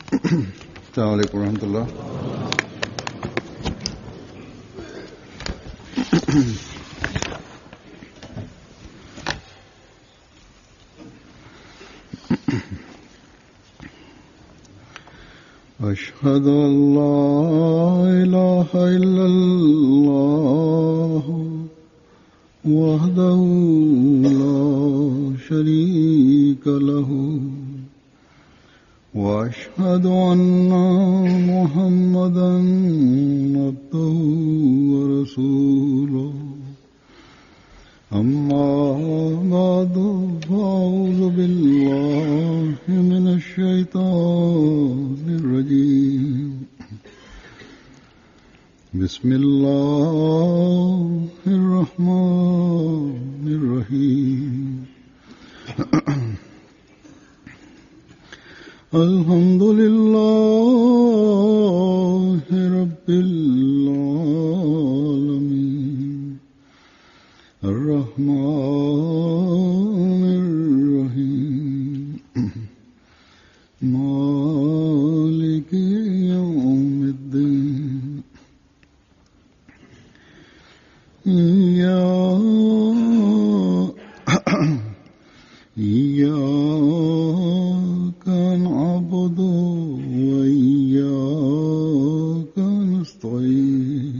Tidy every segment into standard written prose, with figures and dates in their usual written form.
السلام عليكم ورحمة الله. أشهد أن لا إله إلا الله وحده لا شريك له وأشهد أن محمدا عبده ورسوله أما بعد فأعوذ بالله من الشيطان الرجيم بسم الله الرحمن الرحيم الحمد لله رب العالمين الرحمن الرحيم مالك يوم الدين إياك نعبد وإياك نستعين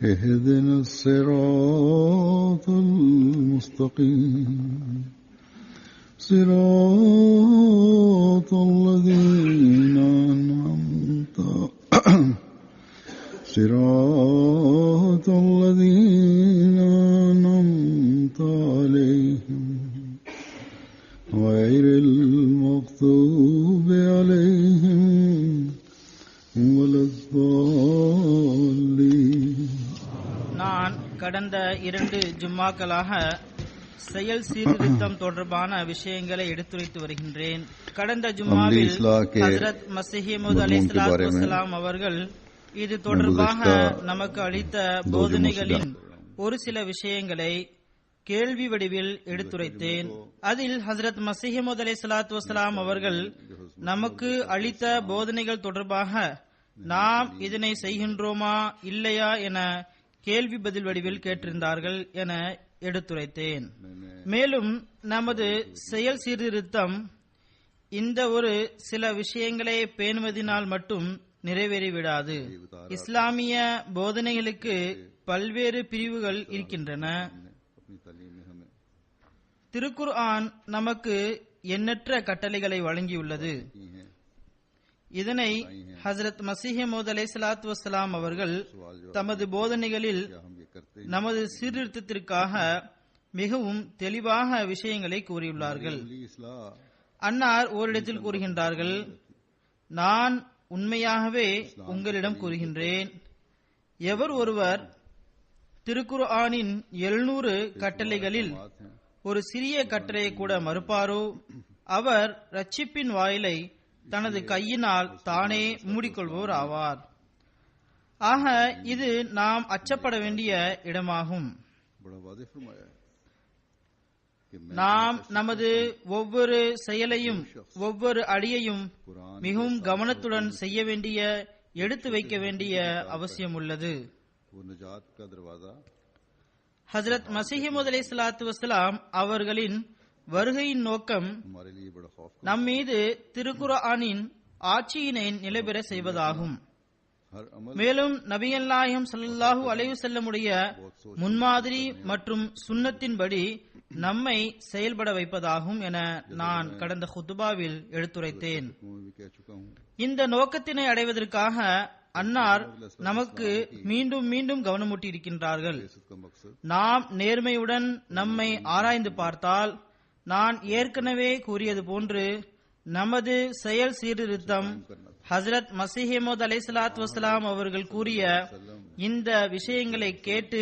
اهدنا الصراط المستقيم صراط الذين أنعمت عليهم غير المغضوب عليهم ولا الضالين. நான் கடந்த 2 ஜும்மாக்களாக செயல் சீர்திருத்தம் தொடர்பான விஷயங்களை எடுத்துரைத்து வருகின்றேன். கடந்த ஜும்மாவில் ஹஜ்ரத் மஸீஹ் மவ்ஊத் அலைஹிஸ்ஸலாத்து வஸ்ஸலாம் அவர்கள் இது தொடர்பாக நமக்கு அளித்த போதனைகளின் ஒரு சில விஷயங்களை கேள்வி வடிவில் எடுத்துரைத்தேன். அதில் ஹஜ்ரத் மஸீஹ் மவ்ஊத் அலைஹிஸ்ஸலாத்து வஸ்ஸலாம் அவர்கள் நமக்கு அளித்த போதனைகள் தொடர்பாக நாம் இதனை செய்கின்றோமா இல்லையா என கேள்வி பதில் வடிவில் கேட்டிருந்தார்கள் என எடுத்துரைத்தேன். மேலும் நமது செயல் சீர்திருத்தம் இந்த ஒரு சில விஷயங்களை பேணுவதனால் மட்டும் நிறைவேறிவிடாது. இஸ்லாமிய போதனைகளுக்கு பல்வேறு பிரிவுகள் இருக்கின்றன. திருக்குர்ஆன் நமக்கு எண்ணற்ற கட்டளைகளை வழங்கியுள்ளது. இதனை ஹஜ்ரத் மஸீஹ் மவ்ஊத் அலைஹிஸ்ஸலாத்து வஸ்ஸலாம் அவர்கள் தமது போதனைகளில் நமது சீர்திருத்தத்திற்காக மிகவும் தெளிவாக விஷயங்களை கூறியுள்ளார்கள். அன்னார் ஓரிடத்தில் கூறுகின்றார்கள், நான் உண்மையாகவே உங்களிடம் கூறுகின்றேன், எவர் ஒருவர் திருக்குர்ஆனின் 700 கட்டளைகளில் ஒரு சிறிய கட்டளையை கூட மறுப்பாரோ அவர் ரட்சிப்பின் வாயிலை தனது கையினால் தானே மூடிக்கொள்வோர் ஆவார். ஆக இது நாம் அச்சப்பட வேண்டிய இடமாகும். நாம் நமது ஒவ்வொரு செயலையும் ஒவ்வொரு அடியையும் மிகவும் கவனத்துடன் செய்ய வேண்டிய, எடுத்து வைக்க வேண்டிய அவசியம் உள்ளது. ஹஜ்ரத் மஸீஹ் மவ்ஊத் அலைஹிஸ்ஸலாத்து வஸ்ஸலாம் அவர்களின் வருகையின் நோக்கம் நம்மீது திருக்குர்ஆனின் ஆட்சியினை நிலைபெற செய்வதாகும். மேலும் நபிகள் நாயகம் ஸல்லல்லாஹு அலைஹி வஸல்லம் உடைய முன்மாதிரி மற்றும் சுன்னத்தின்படி நம்மை செயல்பட வைப்பதாகும் என நான் கடந்த குத்பாவில் எடுத்துரைத்தேன். இந்த நோக்கத்தினை அடைவதற்காக அன்னார் நமக்கு மீண்டும் மீண்டும் கவனமூட்டி இருக்கின்றார்கள். நாம் நேர்மையுடன் நம்மை ஆராய்ந்து பார்த்தால் நான் ஏற்கனவே கூறியது போன்று நமது செயல் சீர்திருத்தம் ஹஜ்ரத் மஸீஹ் மவ்ஊத் அலைஹிஸ்ஸலாத்து வஸ்ஸலாம் அவர்கள் கூறிய இந்த விஷயங்களை கேட்டு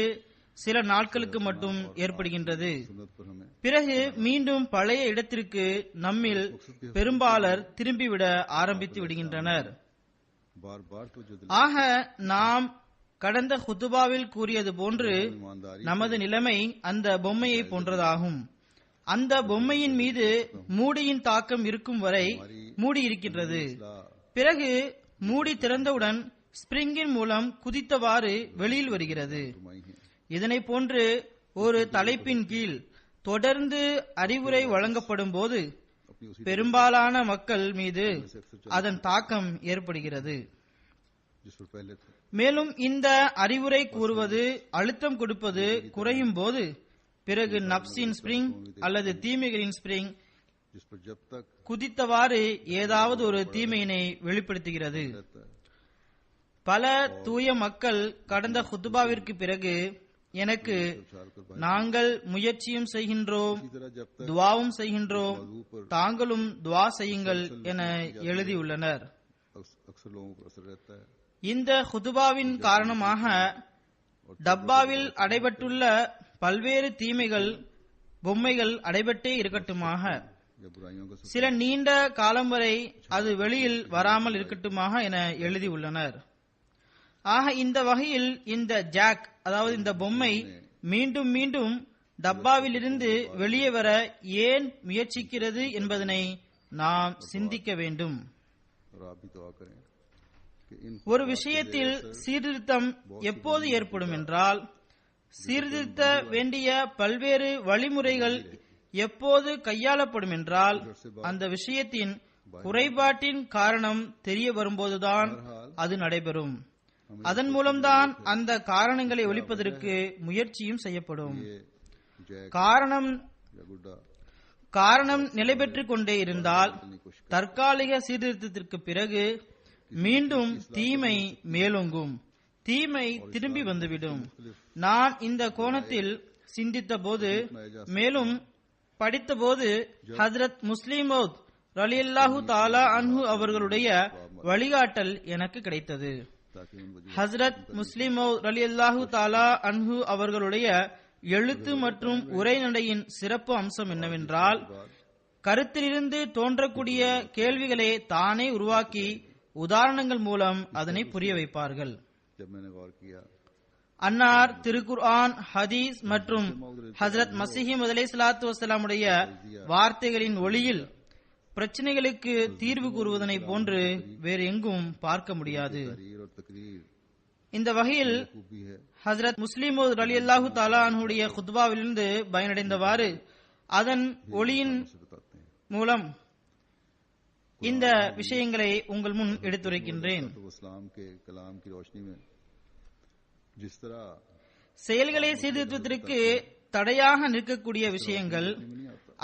சில நாட்களுக்கு மட்டும் ஏற்படுகின்றது. பிறகு மீண்டும் பழைய இடத்திற்கு நம்மில் பெரும்பாலர் திரும்பிவிட ஆரம்பித்து விடுகின்றனர். ஆக நாம் கடந்த குத்துபாவில் கூறியது போன்று நமது நிலைமை அந்த பொம்மையை போன்றதாகும். அந்த பொம்மையின் மீது மூடியின் தாக்கம் இருக்கும் வரை மூடி இருக்கின்றது. பிறகு மூடி திறந்தவுடன் ஸ்பிரிங்கின் மூலம் குதித்தவாறு வெளியில் வருகிறது. இதனை போன்று ஒரு தலைப்பின் கீழ் தொடர்ந்து அறிவுரை வழங்கப்படும் போது பெரும்பாலான மக்கள் மீது அதன் தாக்கம் ஏற்படுகிறது. மேலும் இந்த அறிவுரை கூறுவது, அழுத்தம் கொடுப்பது குறையும் போது பிறகு நப்சின் ஸ்பிரிங் அல்லது தீமைகளின் ஸ்பிரிங் குதித்தவாறு ஏதாவது ஒரு தீமையினை வெளிப்படுத்துகிறது. பல தூய மக்கள் கடந்த குத்துபாவிற்கு பிறகு எனக்கு நாங்கள் முயற்சியும் செய்கின்றோம், துவாவும் செய்கின்றோம், தாங்களும் துவா செய்யுங்கள் என எழுதியுள்ளனர். இந்த குதுபாவின் காரணமாக டப்பாவில் அடைபட்டுள்ள பல்வேறு தீமைகள் பொம்மைகள் அடைபட்டே இருக்கட்டுமாக, சில நீண்ட காலம் வரை அது வெளியில் வராமல் இருக்கட்டுமாக என எழுதியுள்ளனர். ஆக இந்த வகையில் இந்த ஜாக், அதாவது இந்த பொம்மை மீண்டும் மீண்டும் டப்பாவில் இருந்து வெளியே வர ஏன் முயற்சிக்கிறது என்பதனை நாம் சிந்திக்க வேண்டும். ஒரு விஷயத்தில் சீர்திருத்தம் எப்போது ஏற்படும் என்றால், சீர்திருத்த வேண்டிய பல்வேறு வழிமுறைகள் எப்போது கையாளப்படும் என்றால், அந்த விஷயத்தின் குறைபாட்டின் காரணம் தெரிய வரும்போதுதான் அது நடைபெறும். அதன் மூலம்தான் அந்த காரணங்களை ஒழிப்பதற்கு முயற்சியும் செய்யப்படும். காரணம் நிலை பெற்றுக் கொண்டே இருந்தால் தற்காலிக சீர்திருத்தத்திற்கு பிறகு மீண்டும் தீமை மேலோங்கும், தீமை திரும்பி வந்துவிடும். நான் இந்த கோணத்தில் சிந்தித்த போது, மேலும் படித்த போது, ஹஜ்ரத் முஸ்லிம் மௌத் ரலியல்லாஹு தஆலா அன்ஹு அவர்களுடைய வழிகாட்டல் எனக்கு கிடைத்தது. ஹஜ்ரத் முஸ்லிம் மௌத் ரலியல்லாஹு தஆலா அன்ஹு அவர்களுடைய எழுத்து மற்றும் உரைநடையின் சிறப்பு அம்சம் என்னவென்றால், கருத்திலிருந்து தோன்றக்கூடிய கேள்விகளை தானே உருவாக்கி உதாரணங்கள் மூலம் அதனை புரிய வைப்பார்கள். அன்னார் திருக்குர்ஆன், ஹதீஸ் மற்றும் ஹஜ்ரத் மஸீஹ் மவ்ஊத் அலைஹிஸ்ஸலாத்து வஸ்ஸலாமுடைய வார்த்தைகளின் ஒளியில் பிரச்சனைகளுக்கு தீர்வு கூறுவதனை போன்று வேறு எங்கும் பார்க்க முடியாது. இந்த வகையில் ஹஜ்ரத் முஸ்லிம் மவ்ஊத் ரலியல்லாஹு தஆலா அன்ஹுடைய குத்பாவிலிருந்து பயனடைந்தவாறு அதன் ஒளியின் மூலம் இந்த விஷயங்களை உங்கள் முன் எடுத்துரைக்கின்றேன். செயல்களை சீர்திருத்தத்திற்கு தடையாக நிற்கக்கூடிய விஷயங்கள்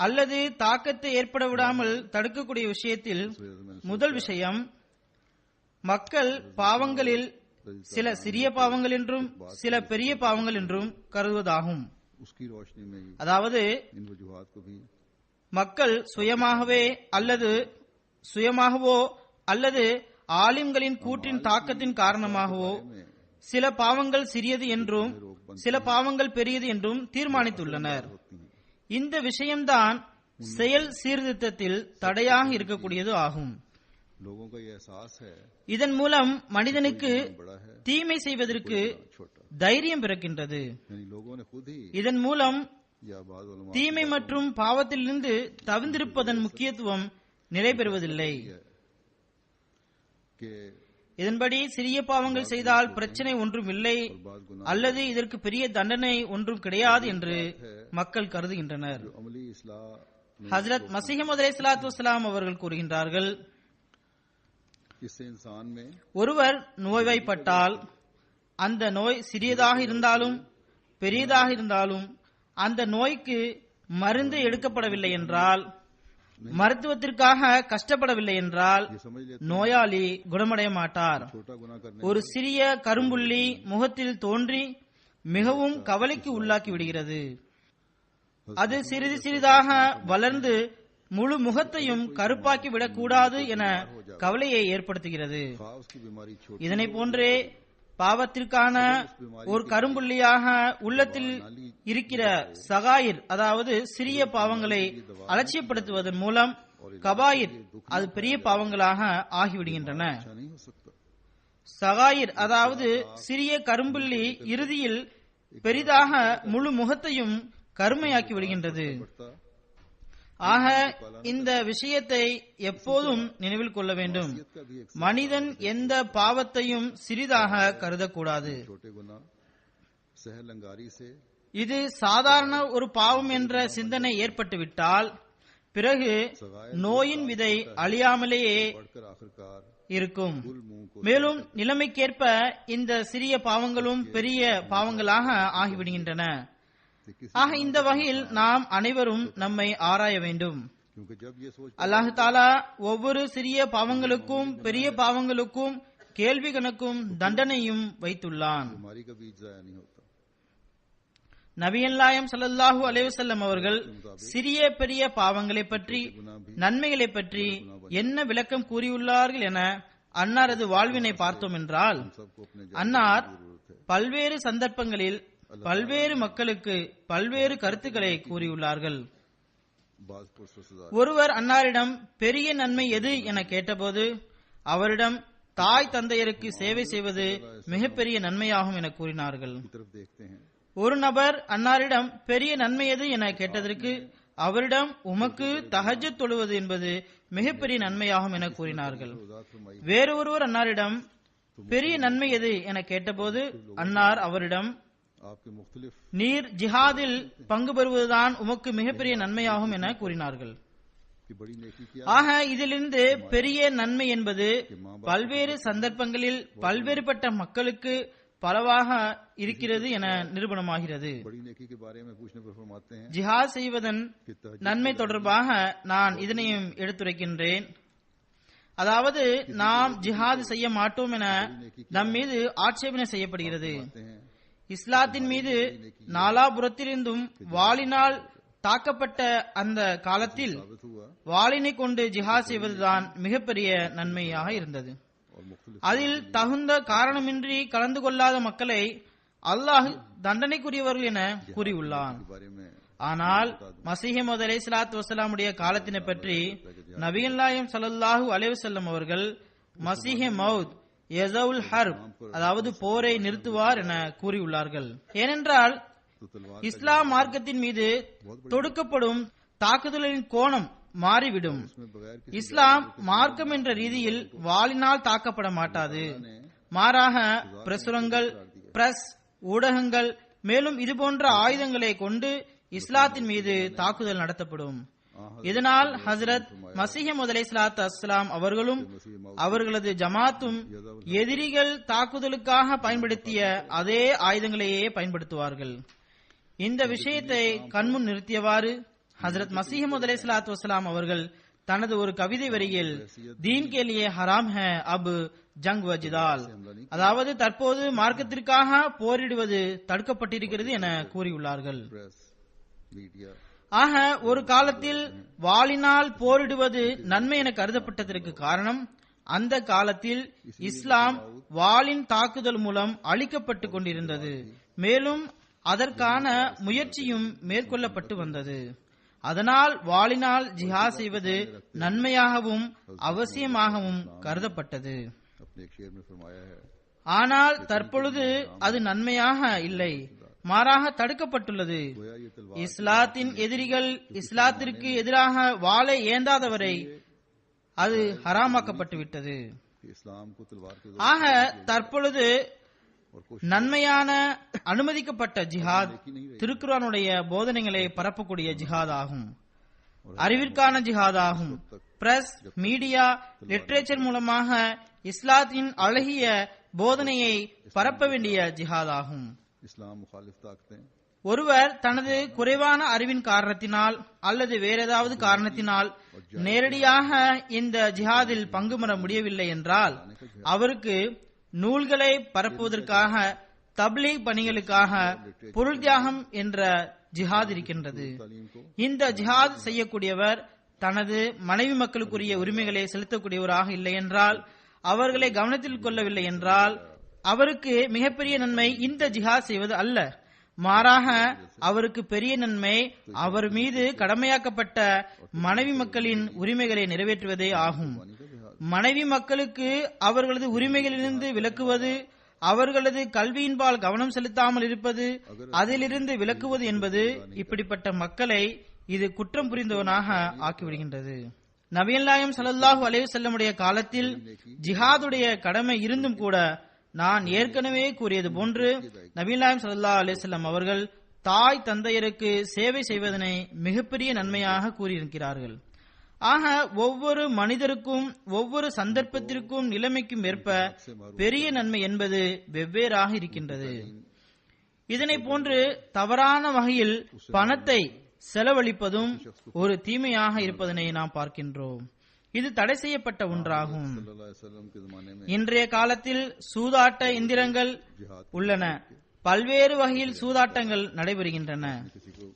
அல்லது தாக்கத்தை ஏற்பட விடாமல் தடுக்கக்கூடிய விஷயத்தில் முதல் விஷயம், மக்கள் பாவங்களில் சில சிறிய பாவங்கள் என்றும் சில பெரிய பாவங்கள் என்றும் கருதுவதாகும். அதாவது மக்கள் சுயமாகவோ அல்லது ஆலிம்களின் கூற்றின் தாக்கத்தின் காரணமாகவோ சில பாவங்கள் சிறியது என்றும் சில பாவங்கள் பெரியது என்றும் தீர்மானித்துள்ளனர். இந்த விஷயம்தான் செயல் சீர்திருத்தத்தில் தடையாக இருக்கக்கூடியது ஆகும். இதன் மூலம் மனிதனுக்கு தீமை செய்வதற்கு தைரியம் பிறக்கின்றது. இதன் மூலம் தீமை மற்றும் பாவத்திலிருந்து தவிர்த்திருப்பதன் முக்கியத்துவம் நிலை பெறுவதில்லை. இதன்படி சிறிய பாவங்கள் செய்தால் பிரச்சனை ஒன்றும் இல்லை அல்லது இதற்கு பெரிய தண்டனை ஒன்றும் கிடையாது என்று மக்கள் கருதுகின்றனர். ஹஜ்ரத் மஸீஹ் மவ்ஊத் அலைஹிஸ்ஸலாத்து வஸ்ஸலாம் அவர்கள் கூறுகின்றார்கள், ஒருவர் நோய்வாய்ப்பட்டால் அந்த நோய் சிறியதாக இருந்தாலும் பெரியதாக இருந்தாலும் அந்த நோய்க்கு மருந்து எடுக்கப்படவில்லை என்றால், மருத்துவத்திற்காக கஷ்டப்படவில்லை என்றால் நோயாளி குணமடைய மாட்டார். ஒரு சிறிய கரும்புள்ளி முகத்தில் தோன்றி மிகவும் கவலைக்கு உள்ளாக்கி விடுகிறது. அது சிறிது சிறிதாக வளர்ந்து முழு முகத்தையும் கருப்பாக்கி விடக்கூடாது என கவலையை ஏற்படுத்துகிறது. இதனை போன்றே பாவத்திற்கான ஒரு கரும்புள்ளியாக உள்ளத்தில் இருக்கிற சகாயிர், அதாவது சிறிய பாவங்களை அலட்சியப்படுத்துவதன் மூலம் கபாயிர், அது பெரிய பாவங்களாக ஆகிவிடுகின்றன. சகாயிர், அதாவது சிறிய கரும்புள்ளி இறுதியில் பெரிதாக முழு முகத்தையும் கருமையாக்கி விடுகின்றது. ஆக இந்த விஷயத்தை எப்போதும் நினைவில் கொள்ள வேண்டும். மனிதன் எந்த பாவத்தையும் சிறிதாக கருதக்கூடாது. छोटे गुनाह सहलंगारी से இது சாதாரண ஒரு பாவம் என்ற சிந்தனை ஏற்பட்டுவிட்டால் பிறகு நோயின் விதை அழியாமலேயே बढ़कर आखिरकार இருக்கும். कुल मुंह को மேலும் நிலைமைக்கேற்ப இந்த சிறிய பாவங்களும் பெரிய பாவங்களாக ஆகிவிடுகின்றன. ஆக இந்த வகையில் நாம் அனைவரும் நம்மை ஆராய வேண்டும். क्योंकि जब ये सोच அல்லாஹ் தாலா ஒவ்வொரு சிறிய பாவங்களுக்கும் பெரிய பாவங்களுக்கும் கேள்வி கணக்கும் தண்டனையும் வைத்துள்ளான். बीमारी का बीज जाया नहीं होता. நபியல்லாயம் ஸல்லல்லாஹு அலைஹி வஸல்லம் அவர்கள் சிறிய பெரிய பாவங்களை பற்றி நன்மைகளை பற்றி என்ன விளக்கம் கூறியுள்ளார்கள் என அன்னாரது வாழ்வினை பார்த்தோம் என்றால், सबको अपने அன்னார் பல்வேறு சந்தர்ப்பங்களில் பல்வேறு மக்களுக்கு பல்வேறு கருத்துக்களை கூறியுள்ளார்கள். बाज पुरस्कार ஒருவர் அன்னாரிடம் பெரிய நன்மை எது என கேட்டபோது அவரிடம் தாய் தந்தையருக்கு சேவை செய்வது மிகப்பெரிய நன்மையாகும் என கூறினார்கள். की तरफ देखते हैं. ஒரு நபர் அன்னாரிடம் பெரிய நன்மை எது என கேட்டதற்கு அவரிடம் உமக்கு தஹஜ்ஜுத் தொழுவது என்பது மிகப்பெரிய நன்மையாகும் என கூறினார்கள். वजाहत फरमाई வேறு ஒருவர் அன்னாரிடம் பெரிய நன்மை எது என கேட்டபோது அன்னார் அவரிடம் आपके मुख्तलिफ நீர் ஜிஹாதில் பங்கு பெறுவதுதான் உமக்கு மிகப்பெரிய நன்மையாகும் என கூறினார்கள். की बड़ी नेकी किया ஆக இதிலிருந்து பெரிய நன்மை என்பது பல்வேறு சந்தர்ப்பங்களில் பல்வேறுபட்ட மக்களுக்கு பலவாக இருக்கிறது என நிரூபணமாகிறது. बड़ी नेकी के बारे में पूछने पर फरमाते हैं ஜிஹாத் செய்வதன் कि तहज्जुद நன்மை தொடர்பாக நான் இதனையும் எடுத்துரைக்கின்றேன். அதாவது நாம் ஜிஹாத் செய்ய மாட்டோம் என நம் மீது ஆட்சேபனை செய்யப்படுகிறது. हैं இஸ்லாத்தின் மீது நாலாபுரத்திலிருந்தும் வாளினால் தாக்கப்பட்ட அந்த காலத்தில் साबित हुआ வாளினை கொண்டு ஜிஹாத் செய்வதுதான் மிகப்பெரிய நன்மையாக இருந்தது. और मुख्तलिफ அதில் தகுந்த காரணமின்றி கலந்து கொள்ளாத மக்களை அல்லாஹ் தண்டனைக்குரியவர்கள் என கூறியுள்ளான். के बारे में ஆனால் மசீஹ் மவ்ஊத் அலைஹிஸ்ஸலாத்து வஸலாமுடைய காலத்தினை பற்றி நபியல்லாஹிம் ஸல்லல்லாஹு அலைஹி வஸல்லம் அவர்கள் மசீஹ் மவ்ஊத் யஸவுல் ஹர்ப் அதாவது போரை நிறுத்துவார் என கூறியுள்ளார்கள். ஏனென்றால் तो तलवार இஸ்லாம் மார்க்கத்தின் மீது தொடுக்கப்படும் தாக்குதலின் கோணம் மாறிவிடும். में बगैर किसी இஸ்லாம் மார்க்கம் என்ற ரீதியில் வாளினால் தாக்கப்பட மாட்டாது. மாறாக பிரசுரங்கள், பிரஸ், ஊடகங்கள் மேலும் இதுபோன்ற ஆயுதங்களை கொண்டு இஸ்லாத்தின் மீது தாக்குதல் நடத்தப்படும். இதனால் ஹசரத் மசீஹ் மவ்ஊத் அலைஹிஸ்ஸலாத்து வஸ்ஸலாம் அவர்களும் அவர்களது ஜமாத்தும் எதிரிகள் தாக்குதலுக்காக பயன்படுத்திய அதே ஆயுதங்களையே பயன்படுத்துவார்கள். இந்த விஷயத்தை கண்முன் நிறுத்தியவாறு ஹசரத் மசீஹ் மவ்ஊத் அலைஹிஸ்ஸலாத்து வஸ்ஸலாம் அவர்கள் தனது ஒரு கவிதை வரியில் தீன் கே லியே ஹராம் ஹை அப் ஜங் வ ஜிதால், அதாவது தற்போது மார்க்கத்திற்காக போரிடுவது தடுக்கப்பட்டிருக்கிறது என கூறியுள்ளார்கள். प्रेस मीडिया ஆக ஒரு காலத்தில் வாளினால் போரிடுவது நன்மை என கருதப்பட்டதற்கு காரணம் அந்த காலத்தில் இஸ்லாம் வாளின் தாக்குதல் மூலம் அழிக்கப்பட்டுக் கொண்டிருந்தது. மேலும் அதற்கான முயற்சியும் மேற்கொள்ளப்பட்டு வந்தது. அதனால் வாளினால் ஜிஹாத் செய்வது நன்மையாகவும் அவசியமாகவும் கருதப்பட்டது. अपने एक शेर में फरमाया है ஆனால் தற்பொழுது அது நன்மையாக இல்லை, மாறாக தடுக்கப்பட்டுள்ளது. गोया ये तलवार இஸ்லாத்தின் எதிரிகள் இஸ்லாத்திற்கு எதிராக வாளை ஏந்தாதவரை அது ஹராமாக்கப்பட்டு விட்டது. कि इस्लाम को तलवार के ஆக தற்பொழுது और कोशिश நன்மையான அனுமதிக்கப்பட்ட ஜிஹாத் திருக்குர்ஆனுடைய போதனைகளை பரப்பக்கூடிய ஜிஹாத் ஆகும், அறிவிற்கான ஜிஹாத் ஆகும். பிரஸ், மீடியா, லிட்ரேச்சர் மூலமாக இஸ்லாத்தின் அழகிய போதனையை பரப்ப வேண்டிய ஜிஹாத் ஆகும். इस्लाम मुखालिफ ताकतें ஒருவர் தனது குறைவான அறிவின் காரணத்தினால் அல்லது வேற ஏதாவது காரணத்தினால் நேரடியாக இந்த ஜிஹாதில் பங்கு பெற முடியவில்லை என்றால் அவருக்கு நூல்களை பரப்புவதற்காக தப்லீக் பணிகளுக்காக பொருள் தியாகம் என்ற ஜிஹாத் இருக்கின்றது. இந்த ஜிஹாத் செய்யக்கூடியவர் தனது மனைவி மக்களுக்குரிய உரிமைகளை செலுத்தக்கூடியவராக இல்லை என்றால், அவர்களை கவனத்தில் கொள்ளவில்லை என்றால் அவருக்கு மிகப்பெரிய நன்மை இந்த ஜிஹாத் செய்வது அல்ல, மாறாக அவருக்கு பெரிய நன்மை அவர் மீது கடமையாக்கப்பட்ட மனைவி மக்களின் உரிமைகளை நிறைவேற்றுவதே ஆகும். மனைவி மக்களுக்கு அவர்களது உரிமைகளிலிருந்து விலக்குவது, அவர்களது கல்வியின்பால் கவனம் செலுத்தாமல் இருப்பது, அதிலிருந்து விலக்குவது என்பது இப்படிப்பட்ட மக்களை இது குற்றம் புரிந்தவனாக ஆக்கிவிடுகின்றது. நபிகள் நாயகம் ஸல்லல்லாஹு அலைஹி வஸல்லமுடைய காலத்தில் ஜிஹாதுடைய கடமை இருந்தும் கூட நான் ஏற்கனவே கூறியது போன்று நபிகள் நாயகம் ஸல்லல்லாஹு அலைஹி வஸல்லம் அவர்கள் தாய் தந்தையருக்கு சேவை செய்வதனை மிகப்பெரிய நன்மையாக கூறியிருக்கிறார்கள். ஆக ஒவ்வொரு மனிதருக்கும் ஒவ்வொரு சந்தர்ப்பத்திற்கும் நிலைமைக்கும் ஏற்ப பெரிய நன்மை என்பது வெவ்வேறாக இருக்கின்றது. இதனை போன்று தவறான வகையில் பணத்தை செலவழிப்பதும் ஒரு தீமையாக இருப்பதனை நாம் பார்க்கின்றோம். இது தடை செய்யப்பட்ட ஒன்றாகும். இன்றைய காலத்தில் சூதாட்ட இயந்திரங்கள் உள்ளன. பல்வேறு வகையில் சூதாட்டங்கள் நடைபெறுகின்றன.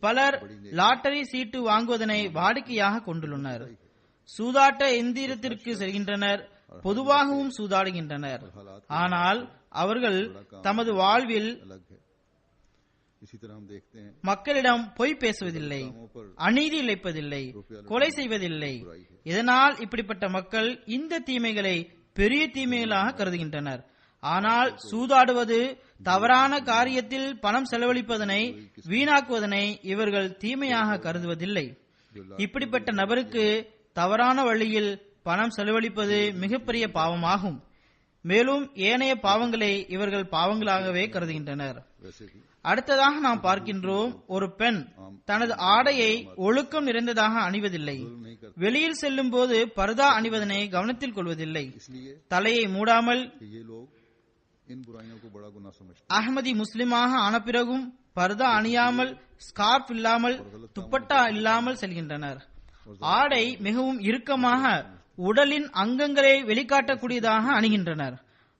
பலர் லாட்டரி சீட்டு வாங்குவதனை வாடிக்கையாக கொண்டுள்ளனர். சூதாட்ட எந்திரத்திற்கு செல்கின்றனர், பொதுவாகவும் சூதாடுகின்றனர். ஆனால் அவர்கள் தமது வாழ்வில் மக்களிடம் பொய் பேசுவதில்லை, அநீதி இழைப்பதில்லை, கொலை செய்வதில்லை. இதனால் இப்படிப்பட்ட மக்கள் இந்த தீமைகளை பெரிய தீமைகளாக கருதுகின்றனர். ஆனால் சூதாடுவது, தவறான காரியத்தில் பணம் செலவழிப்பதனை, வீணாக்குவதனை இவர்கள் தீமையாக கருதுவதில்லை. இப்படிப்பட்ட நபருக்கு தவறான வழியில் பணம் செலவழிப்பது மிகப்பெரிய பாவமாகும். மேலும் ஏனைய பாவங்களை இவர்கள் பாவங்களாகவே கருதுகின்றனர். அடுத்ததாக நாம் பார்க்கின்றோம், ஒரு பெண் தனது ஆடையை ஒழுக்கம் நிறைந்ததாக அணிவதில்லை. வெளியில் செல்லும் போது பர்தா அணிவதனை கவனத்தில் கொள்வதில்லை. தலையை மூடாமல் அஹ்மதி முஸ்லிமாக ஆன பிறகும் பர்தா அணியாமல், ஸ்கார்ப் இல்லாமல், துப்பட்டா இல்லாமல் செல்கின்றனர். ஆடை மிகவும் இறுக்கமாக உடலின் அங்கங்களை வெளிக்காட்டக்கூடியதாக அணிகின்றனர்.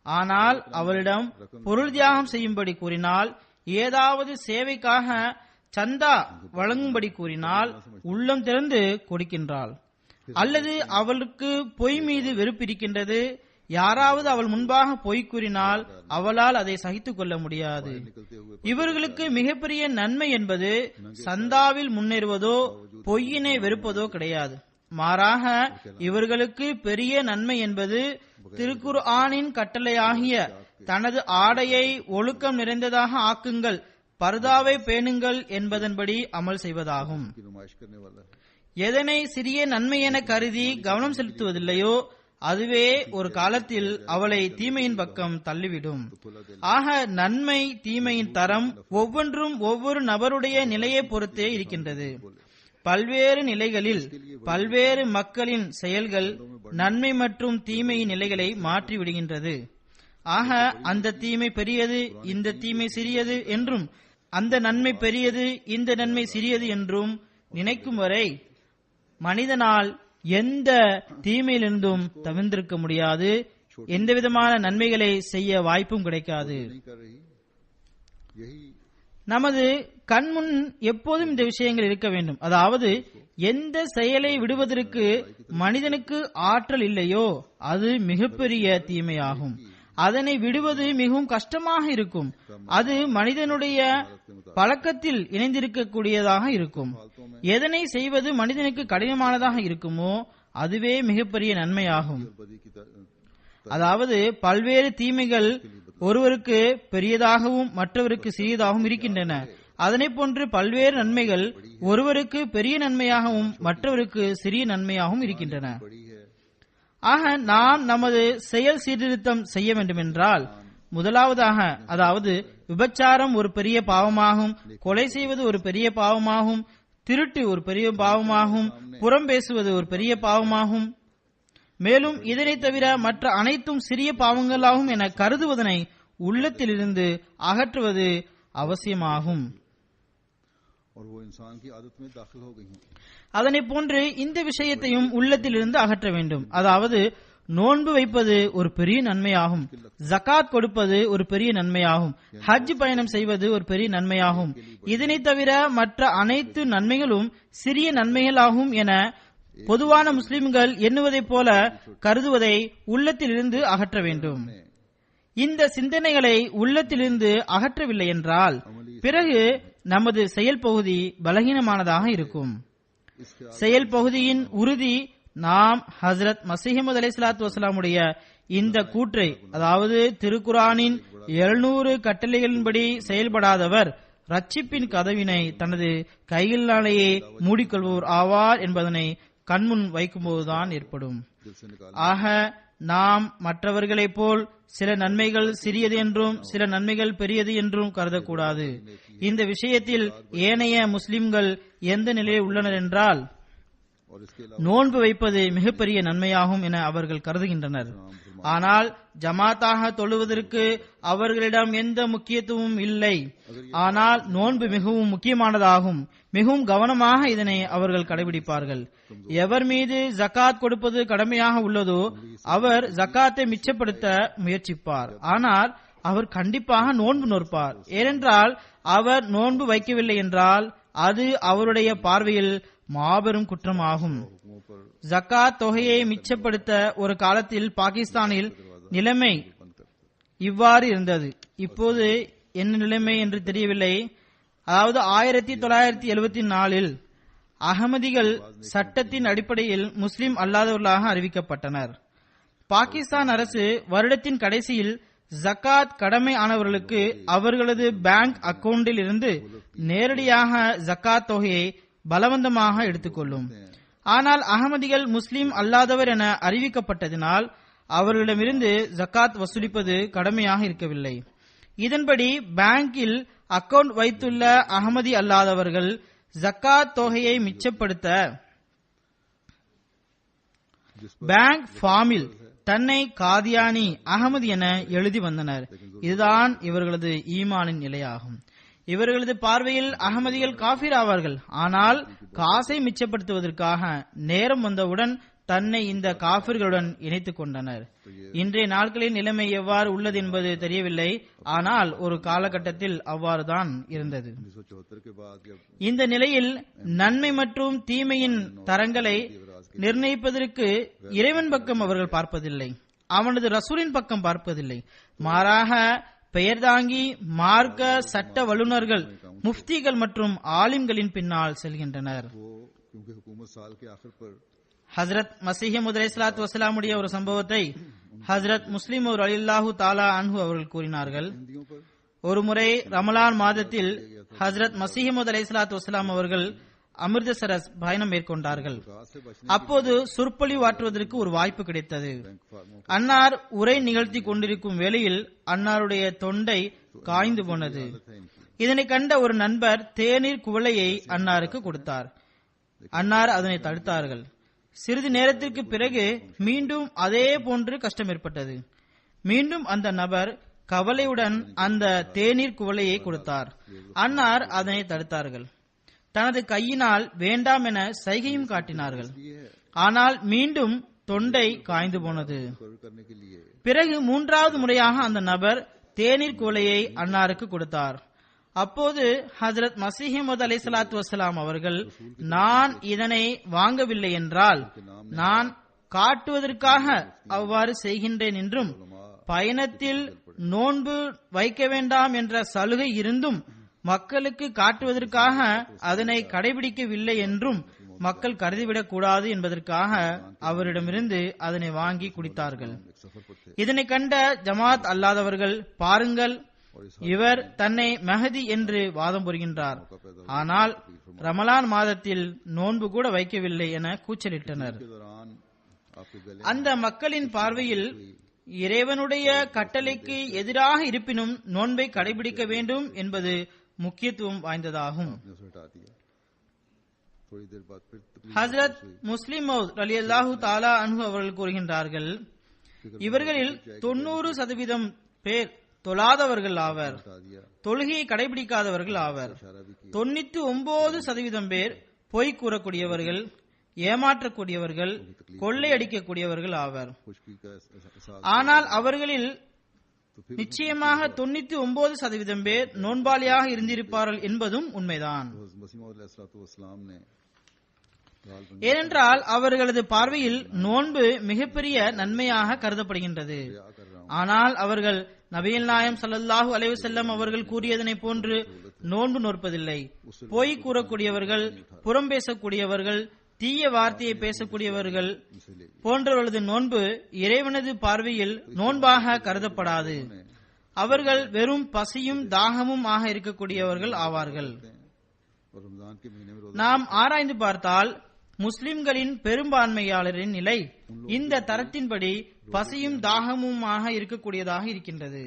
ஆனால் அவளிடம் பொருள் தியாகம் செய்யும்படி கூறினால், ஏதாவது சேவைக்காக சந்தா வழங்கும்படி கூறினால் உள்ளம் திறந்து கொடுக்கின்றாள். அல்லது அவளுக்கு பொய் மீது வெறுப்பு இருக்கின்றது. யாராவது அவள் முன்பாக பொய் கூறினால் அவளால் அதை சகித்துக் கொள்ள முடியாது. இவர்களுக்கு மிகப்பெரிய நன்மை என்பது சந்தாவில் முன்னேறுவதோ பொய்யினை வெறுப்பதோ கிடையாது. மாறாக இவர்களுக்கு பெரிய நன்மை என்பது திருக்குர்ஆனின் கட்டளையாகிய தனது ஆடையை ஒழுக்கம் நிறைந்ததாக ஆக்குங்கள், பர்தாவை பேணுங்கள் என்பதன்படி அமல் செய்வதாகும். எதனை சிறிய நன்மை என கருதி கவனம் செலுத்துவதில்லையோ அதுவே ஒரு காலத்தில் அவளை தீமையின் பக்கம் தள்ளிவிடும். ஆக நன்மை தீமையின் தரம் ஒவ்வொன்றும் ஒவ்வொரு நபருடைய நிலையை பொறுத்தே இருக்கின்றது. பல்வேறு நிலைகளில் பல்வேறு மக்களின் செயல்கள் நன்மை மற்றும் தீமையின் நிலைகளை மாற்றி விடுகின்றது. ஆக அந்த தீமை பெரியது, இந்த தீமை சிறியது என்றும், அந்த நன்மை பெரியது, இந்த நன்மை சிறியது என்றும் நினைக்கும் வரை மனிதனால் எந்த தீமையிலிருந்தும் தவிர்ந்திருக்க முடியாது. எந்த விதமான நன்மைகளை செய்ய வாய்ப்பும் கிடைக்காது. நமது கண்முன் எப்போதும் இந்த விஷயங்கள் இருக்க வேண்டும். அதாவது எந்த செயலை விடுவதற்கு மனிதனுக்கு ஆற்றல் இல்லையோ அது மிகப்பெரிய தீமையாகும். அதனை விடுவது மிகவும் கஷ்டமாக இருக்கும். அது மனிதனுடைய பழக்கத்தில் இணைந்திருக்கக்கூடியதாக இருக்கும். எதனை செய்வது மனிதனுக்கு கடினமானதாக இருக்குமோ அதுவே மிகப்பெரிய நன்மையாகும். அதாவது பல்வேறு தீமைகள் ஒருவருக்கு பெரியதாகவும் மற்றவருக்கு சிறியதாகவும் இருக்கின்றன. அதனை போன்று பல்வேறு நன்மைகள் ஒருவருக்கு பெரிய நன்மையாகவும் மற்றவருக்கு சிறிய நன்மையாகவும் இருக்கின்றன. ஆக நாம் நமது செயல் சீர்திருத்தம் செய்ய வேண்டும் என்றால், முதலாவதாக அதாவது விபச்சாரம் ஒரு பெரிய பாவமாகும், கொலை செய்வது ஒரு பெரிய பாவமாகும், திருட்டு ஒரு பெரிய பாவமாகும், புறம் பேசுவது ஒரு பெரிய பாவமாகும். மேலும் இதனை தவிர மற்ற அனைத்தும் சிறிய பாவங்களாகும் என கருதுவதனை உள்ளத்திலிருந்து அகற்றுவது அவசியமாகும். அதனை போன்று இந்த விஷயத்தையும் உள்ளத்திலிருந்து அகற்ற வேண்டும். அதாவது நோன்பு வைப்பது ஒரு பெரிய நன்மையாகும், ஜகாத் கொடுப்பது ஒரு பெரிய நன்மையாகும், ஹஜ் பயணம் செய்வது ஒரு பெரிய நன்மையாகும். இதனை தவிர மற்ற அனைத்து நன்மைகளும் சிறிய நன்மைகளாகும் என பொதுவான முஸ்லிம்கள் எண்ணுவதைப் போல கருதுவதை உள்ளத்திலிருந்து அகற்ற வேண்டும். இந்த சிந்தனைகளை உள்ளத்திலிருந்து அகற்றவில்லை என்றால் பிறகு நமது செயல் பகுதி பலகீனமானதாக இருக்கும். செயல் பகுதியின் உறுதி நாம் ஹசரத் மஸீஹ் மவ்ஊத் அலைஹிஸ்ஸலாத்து வஸலாமுடைய இந்த கூற்றை, அதாவது திருக்குர்ஆனின் 700 கட்டளைகளின்படி செயல்படாதவர் ரட்சிப்பின் கதவினை தனது கையினாலேயே மூடிக்கொள்வோர் ஆவார் என்பதனை கண்முன் வைக்கும்போதுதான் ஏற்படும். दिल से निकाल ஆக நாம் மற்றவர்களைப் போல் சில நன்மைகள் சிறியது என்றும் சில நன்மைகள் பெரியது என்றும் கருதக்கூடாது. இந்த விஷயத்தில் ஏனைய முஸ்லிம்கள் எந்த நிலையில் உள்ளனர் என்றால் और इसके நோன்பு வைப்பது மிகப்பெரிய நன்மையாகும் என அவர்கள் கருதுகின்றனர். ஆனால் ஜமாத்தாக தொழுவதற்கு அவர்களிடம் எந்த முக்கியத்துவமும் இல்லை. ஆனால் நோன்பு மிகவும் முக்கியமானதாகும். மிகவும் கவனமாக இதனை அவர்கள் கடைபிடிப்பார்கள். எவர் மீது ஜகாத் கொடுப்பது கடமையாக உள்ளதோ அவர் ஜகாத்தை மிச்சப்படுத்த முயற்சிப்பார். ஆனால் அவர் கண்டிப்பாக நோன்பு நோற்பார். ஏனென்றால் அவர் நோன்பு வைக்கவில்லை என்றால் அது அவருடைய பார்வையில் மாபெரும் குற்றமாகும். हुक्मों पर ஜகாத் தொகையை மிச்சப்படுத்த ஒரு காலத்தில் பாகிஸ்தானில் நிலைமை இவ்வாறு இருந்தது. இப்போது என்ன நிலைமை என்று தெரியவில்லை. அதாவது 1974 அகமதிகள் சட்டத்தின் அடிப்படையில் முஸ்லிம் அல்லாதவர்களாக அறிவிக்கப்பட்டனர். பாகிஸ்தான் அரசு வருடத்தின் கடைசியில் ஜகாத் கடமை ஆனவர்களுக்கு அவர்களது பேங்க் அக்கவுண்டில் இருந்து நேரடியாக ஜகாத் தொகையை பலவந்தமாக எடுத்துக்கொள்ளும். ஆனால் அகமதிகள் முஸ்லிம் அல்லாதவர் என அறிவிக்கப்பட்டதினால் அவர்களிடமிருந்து ஜகாத் வசூலிப்பது கடமையாக இருக்கவில்லை. இதன்படி பேங்கில் அக்கவுண்ட் வைத்துள்ள அகமதி அல்லாதவர்கள் ஜகாத் தொகையை மிச்சப்படுத்த பேங்க் ஃபார்மில் தன்னை காதியானி அகமது என எழுதி வந்தனர். இதுதான் இவர்களது ஈமானின் நிலையாகும். இவர்களது பார்வையில் அகமதிகள் காஃபிர் ஆவார்கள். ஆனால் காசை மிச்சப்படுத்துவதற்காக நேரம் வந்தவுடன் தன்னை இந்த காபிர்களுடன் இணைத்துக் கொண்டனர். இன்றைய நாட்களின் நிலைமை எவ்வாறு உள்ளது என்பது தெரியவில்லை. ஆனால் ஒரு காலகட்டத்தில் அவ்வாறுதான் இருந்தது. 1974 के बाद जब இந்த நிலையில் நன்மை மற்றும் தீமையின் தரங்களை நிர்ணயிப்பதற்கு இறைவன் பக்கம் அவர்கள் பார்ப்பதில்லை, அவனது ரசூலின் பக்கம் பார்ப்பதில்லை. மாறாக பெயர்தாங்கி மார்க்க சட்ட வல்லுநர்கள், முஃப்திகள் மற்றும் ஆலிம்களின் பின்னால் செல்கின்றனர். वो क्योंकि हुकूमत साल के आखिर पर ஹஜ்ரத் மசீஹ் அலைஹிஸ்ஸலாத்து வஸலாமுடைய ஒரு சம்பவத்தை ஹஜ்ரத் முஸ்லிம் ரலியல்லாஹு தஆலா அன்ஹு அவர்கள் கூறினார்கள். हिंदियों पर ஒரு முறை ரமலான் மாதத்தில் ஹஜ்ரத் மசீஹ் அலைஹிஸ்ஸலாத்து வஸலாம் அவர்கள் அமிர்தசரஸ் பயணம் மேற்கொண்டார்கள். घास से बचने அப்போது சொற்பொழிவாற்றுவதற்கு ஒரு வாய்ப்பு கிடைத்தது. बैंक फार्मों அன்னார் உரை நிகழ்த்தி கொண்டிருக்கும் வேளையில் அன்னாருடைய தொண்டை காய்ந்து போனது. है इनकी இதனை கண்ட ஒரு நண்பர் தேநீர் குவளையை அன்னாருக்கு கொடுத்தார். அன்னார் அதனை தடுத்தார்கள். சிறிது நேரத்திற்கு பிறகு மீண்டும் அதே போன்று கஷ்டம் ஏற்பட்டது. மீண்டும் அந்த நபர் கவலையுடன் அந்த தேநீர் குவளையை கொடுத்தார். அன்னார் அதனை தடுத்தார்கள். தனது கையினால் வேண்டாம் என சைகையும் காட்டினார்கள். ஆனால் மீண்டும் தொண்டை காய்ந்து போனது. कवर करने के लिए பிறகு மூன்றாவது முறையாக அந்த நபர் தேநீர் குவளையை அன்னாருக்கு கொடுத்தார். அப்போது ஹஜ்ரத் மசீஹ் அலைஹிஸ்ஸலாத்து வஸலாம் அவர்கள், நான் இதனை வாங்கவில்லை என்றால் நான் காட்டுவதற்காக அவ்வாறு செய்கின்றேன் என்றும், பயணத்தில் நோன்பு வைக்க வேண்டாம் என்ற சலுகை இருந்தும் மக்களுக்கு காட்டுவதற்காக அதனை கடைபிடிக்கவில்லை என்றும் மக்கள் கருதிவிடக் கூடாது என்பதற்காக அவரிடமிருந்து அதனை வாங்கி குடித்தார்கள். एक सफर पर थे இதனை கண்ட ஜமாத் அல்லாதவர்கள், பாருங்கள், இவர் தன்னை மஹதி என்று வாதம் புரிகின்றார், ஆனால் ரமலான் மாதத்தில் நோன்பு கூட வைக்கவில்லை என கூச்சலிட்டனர். के दौरान आपके गले அந்த மக்களின் பார்வையில் இறைவனுடைய கட்டளைக்கு எதிராக இருப்பினும் நோன்பை கடைபிடிக்க வேண்டும் என்பது முக்கியத்துவம் வாய்ந்ததாகும். ने उसे हटा दिया. थोड़ी देर बाद फिर तकलीफ ஹஜ்ரத் முஸ்லிம் மௌத் ரலியல்லாஹு தஆலா அன்ஹு அவர்கள் கூறுகின்றார்கள், இவர்களில் 90% பேர் தொழாதவர்கள் ஆவர், हटा दिया. தொழுகையை கடைபிடிக்காதவர்கள் ஆவர். इशारा भी किया 99% பேர் பொய் கூறக்கூடியவர்கள், ஏமாற்றக்கூடியவர்கள், கொள்ளையடிக்கக்கூடியவர்கள் ஆவர். खुशकी का एहसास ஆனால் அவர்களில் तो फिर நிச்சயமாக 99% பேர் நோன்பாளியாக இருந்திருப்பார்கள் என்பதும் உண்மைதான். मसीह अलैहिस्सलाम ने गाल बंद ஏனென்றால் அவர்களது பார்வையில் நோன்பு மிகப்பெரிய நன்மையாக கருதப்படுகின்றது. कर रहा हूँ. ஆனால் அவர்கள் நபிகள் நாயகம் ஸல்லல்லாஹு அலைஹி வஸல்லம் அவர்கள் கூறியதனை போன்று நோன்பு நோற்பதில்லை. பொய் கூறக்கூடியவர்கள், புறம் பேசக்கூடியவர்கள், தீய வார்த்தையை பேசக்கூடியவர்கள் इसे ले போன்றவர்களது நோன்பு இறைவனது பார்வையில் நோன்பாக கருதப்படாது. அவர்கள் வெறும் பசியும் தாகமும் ஆக இருக்கக்கூடியவர்கள் ஆவார்கள். और रमजान के महीने में रोजा நாம் ஆராய்ந்து பார்த்தால் முஸ்லிம்களின் பெரும்பான்மையாளரின் நிலை இந்த தரத்தின்படி பசியும் தாகமுமாக இருக்கக்கூடியதாக இருக்கின்றது.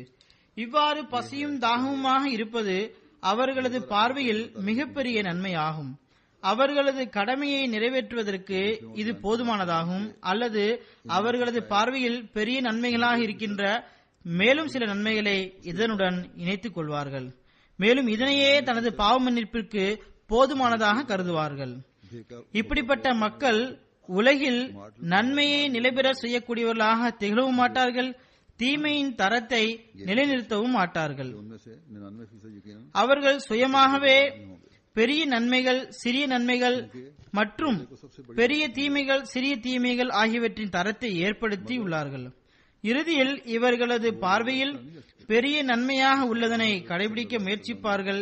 இவ்வாறு பசியும் தாகமுமாக இருப்பது அவர்களது பார்வையில் மிகப்பெரிய நன்மையாகும். அவர்களது கடமையை நிறைவேற்றுவதற்கு இது போதுமானதாகும், அல்லது அவர்களது பார்வையில் பெரிய நன்மைகளாக இருக்கின்ற மேலும் சில நன்மைகளை இதனுடன் இணைத்துக் கொள்வார்கள். மேலும் இதனையே தனது பாவ மன்னிப்பிற்கு போதுமானதாக கருதுவார்கள். இப்படிப்பட்ட மக்கள் உலகில் நன்மையை நிலைபெற செய்யக்கூடியவர்களாக திகழவும் மாட்டார்கள், தீமையின் தரத்தை நிலைநிறுத்தவும் மாட்டார்கள். उनमें से 99% यकीनन அவர்கள் சுயமாகவே பெரிய நன்மைகள், சிறிய நன்மைகள் மற்றும் பெரிய தீமைகள், சிறிய தீமைகள் ஆகியவற்றின் தரத்தை ஏற்படுத்தி உள்ளார்கள். இறுதியில் இவர்களது பார்வையில் பெரிய நன்மையாக உள்ளதனை கடைபிடிக்க முயற்சிப்பார்கள்.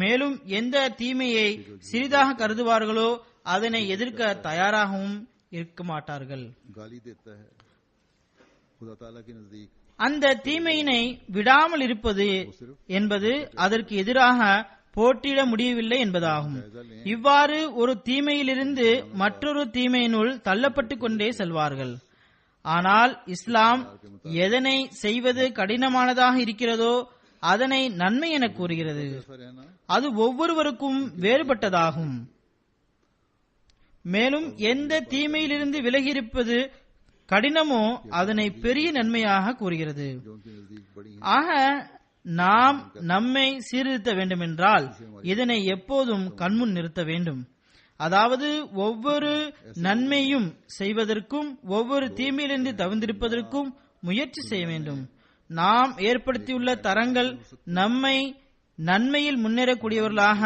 மேலும் எந்த தீமையை சிறிதாக கருதுவார்களோ அதனை எதிர்க்க தயாராகவும் இருக்க மாட்டார்கள். गाली देता है खुदा ताला के नजदीक அந்த தீமையினை விடாமல் இருப்பது என்பது அதற்கு எதிராக போட்டியிட முடியவில்லை என்பதாகும். இவ்வாறு ஒரு தீமையிலிருந்து மற்றொரு தீமையினுள் தள்ளப்பட்டு கொண்டே செல்வார்கள். ஆனால் இஸ்லாம் எதனை செய்வது கடினமானதாக இருக்கிறதோ அதனை நன்மை என கூறுகிறது. அது ஒவ்வொருவருக்கும் வேறுபட்டதாகும். மேலும் எந்த தீமையிலிருந்து விலகியிருப்பது கடினமோ அதனை பெரிய நன்மையாக கூறுகிறது. ஆக நாம் நம்மை சீர்திருத்த வேண்டுமென்றால் இதனை எப்போதும் கண்முன் நிறுத்த வேண்டும். அதாவது ஒவ்வொரு நன்மையும் செய்வதற்கும் ஒவ்வொரு தீமையிலிருந்து தவிர்த்திருப்பதற்கும் முயற்சி செய்ய வேண்டும். நாம் ஏற்படுத்தியுள்ள தரங்கள் நம்மை நன்மையில் முன்னேறக்கூடியவர்களாக,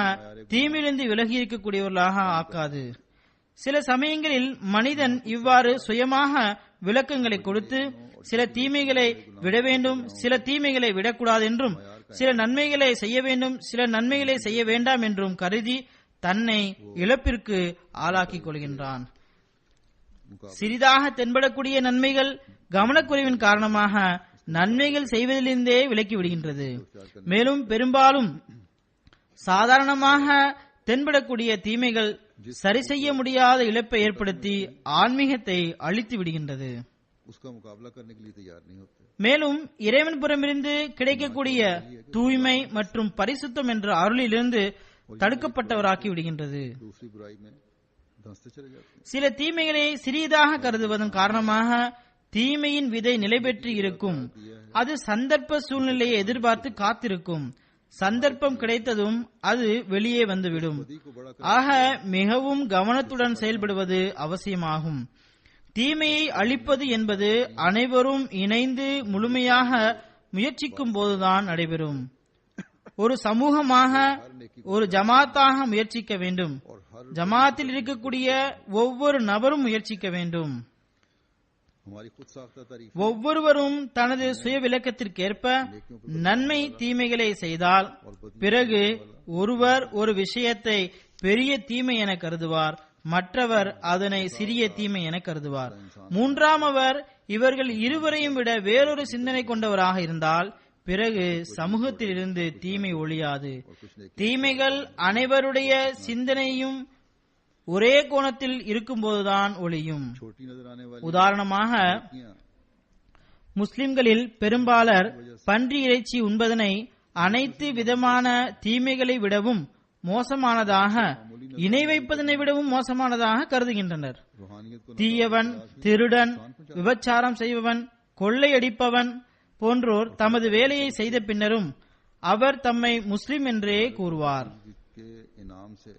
தீமையிலிருந்து விலகி இருக்கக்கூடியவர்களாக ஆக்காது. சில சமயங்களில் மனிதன் இவ்வாறு சுயமாக விளக்கங்களை கொடுத்து சில தீமைகளை விட வேண்டும், சில தீமைகளை விடக்கூடாது என்றும், சில நன்மைகளை செய்ய வேண்டும், சில நன்மைகளை செய்ய வேண்டாம் என்றும் கருதி தன்னை இழப்பிற்கு ஆளாக்கிக் கொள்கின்றான். சிறிதாக தென்படக்கூடிய நன்மைகள் கவனக்குறைவின் காரணமாக நன்மைகள் செய்வதிலிருந்தே விலக்கி விடுகின்றது. மேலும் பெரும்பாலும் சாதாரணமாக தென்படக்கூடிய தீமைகள் சரி செய்ய முடியாத இழப்பை ஏற்படுத்தி ஆன்மீகத்தை அழித்து விடுகின்றது. उसका मुकाबला करने के लिए तैयार नहीं होते. மேலும் இறைவன் புறமிருந்து கிடைக்கக்கூடிய தூய்மை மற்றும் பரிசுத்தம் என்ற அருளிலிருந்து தடுக்கப்பட்டவராக்கி விடுகின்றது. दूसरी बुराई में धंसते चले जाते हैं. சில தீமைகளை சிறியதாக கருதுவதன் காரணமாக தீமையின் விதை நிலை பெற்று இருக்கும். அது சந்தர்ப்ப சூழ்நிலையை எதிர்பார்த்து காத்திருக்கும். சந்தர்ப்பம் கிடைத்ததும் அது வெளியே வந்துவிடும். ஆக மிகவும் கவனத்துடன் செயல்படுவது அவசியமாகும். தீமையை அழிப்பது என்பது அனைவரும் இணைந்து முழுமையாக முயற்சிக்கும் போதுதான் நடைபெறும். ஒரு சமூகமாக, ஒரு ஜமாத்தாக முயற்சிக்க வேண்டும். ஜமாத்தில் இருக்கக்கூடிய ஒவ்வொரு நபரும் முயற்சிக்க வேண்டும். हमारी खुद साख्ता तारीफ ஒவ்வொருவரும் தனது சுய விளக்கத்திற்கேற்ப நன்மை தீமைகளை செய்தால் பிறகு ஒருவர் ஒரு விஷயத்தை பெரிய தீமை என கருதுவார், மற்றவர் அதனை சிறிய தீமை என கருதுவார். மூன்றாமவர் இவர்கள் இருவரையும் விட வேறொரு சிந்தனை கொண்டவராக இருந்தால் பிறகு சமூகத்தில் இருந்து தீமை ஒழியாது. தீமைகள் அனைவருடைய சிந்தனையும் ஒரே கோணத்தில் இருக்கும்போதுதான் ஒளியும். छोटी नजर आने वाली உதாரணமாக முஸ்லிம்களில் பெரும்பாலர் பன்றி இறைச்சி உண்பதனை அனைத்து விதமான தீமைகளை விடவும் மோசமானதாக, இணை வைப்பதனை விடவும் மோசமானதாக கருதுகின்றனர். रूहानियत को தீயவன், திருடன், விபச்சாரம் செய்பவன், கொள்ளையடிப்பவன் போன்றோர் தமது வேலையை செய்த பின்னரும் அவர் தம்மை முஸ்லிம் என்றே கூறுவார். के इनाम से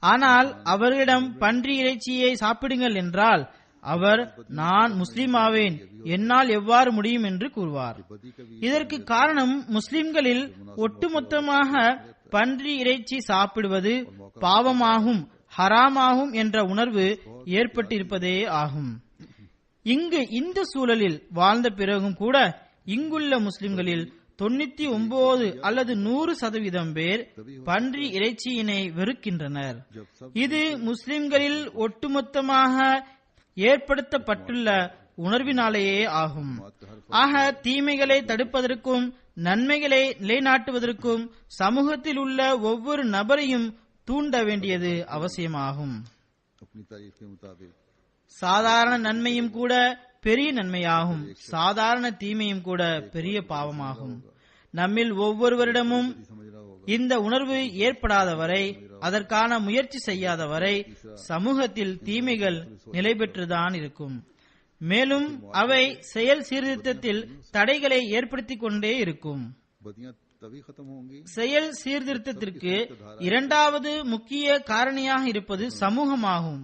ஆனால் அவர்களிடம் பன்றி இறைச்சியை சாப்பிடுங்கள் என்றால் அவர் நான் முஸ்லிம் ஆவேன், என்னால் எவ்வாறு முடியும் என்று கூறுவார். இதற்கு காரணம் முஸ்லிம்களில் ஒட்டுமொத்தமாக பன்றி இறைச்சி சாப்பிடுவது பாவமாகும், ஹராமாகும் என்ற உணர்வு ஏற்பட்டிருப்பதே ஆகும். இங்கு இந்த சூழலில் வாழ்ந்த பிறகும் கூட இங்குள்ள முஸ்லிம்களில் 99 அல்லது 100% பேர் பன்றி இறைச்சியினை வெறுக்கின்றனர். இது முஸ்லிம்களில் ஒட்டுமொத்தமாக ஏற்படுத்தப்பட்டுள்ள உணர்வினாலேயே ஆகும். ஆக தீமைகளை தடுப்பதற்கும் நன்மைகளை நிலைநாட்டுவதற்கும் சமூகத்தில் உள்ள ஒவ்வொரு நபரையும் தூண்ட வேண்டியது அவசியமாகும். अपनी तारीफ के मुताबिक சாதாரண நன்மையும் கூட பெரிய நன்மையாகும், சாதாரண தீமையும் கூட பெரிய பாவமாகும். நம்மில் ஒவ்வொருவரிடமும் समझ रहा होगा இந்த உணர்வு ஏற்படாதவரை, அதற்கான முயற்சி செய்யாதவரை சமூகத்தில் தீமைகள் நிலை பெற்றுதான் இருக்கும். மேலும் அவை செயல் சீர்திருத்தத்தில் தடைகளை ஏற்படுத்திக் கொண்டே இருக்கும். बदियां तभी खत्म होंगी செயல் சீர்திருத்தத்திற்கு இரண்டாவது முக்கிய காரணியாக இருப்பது சமூகமாகும்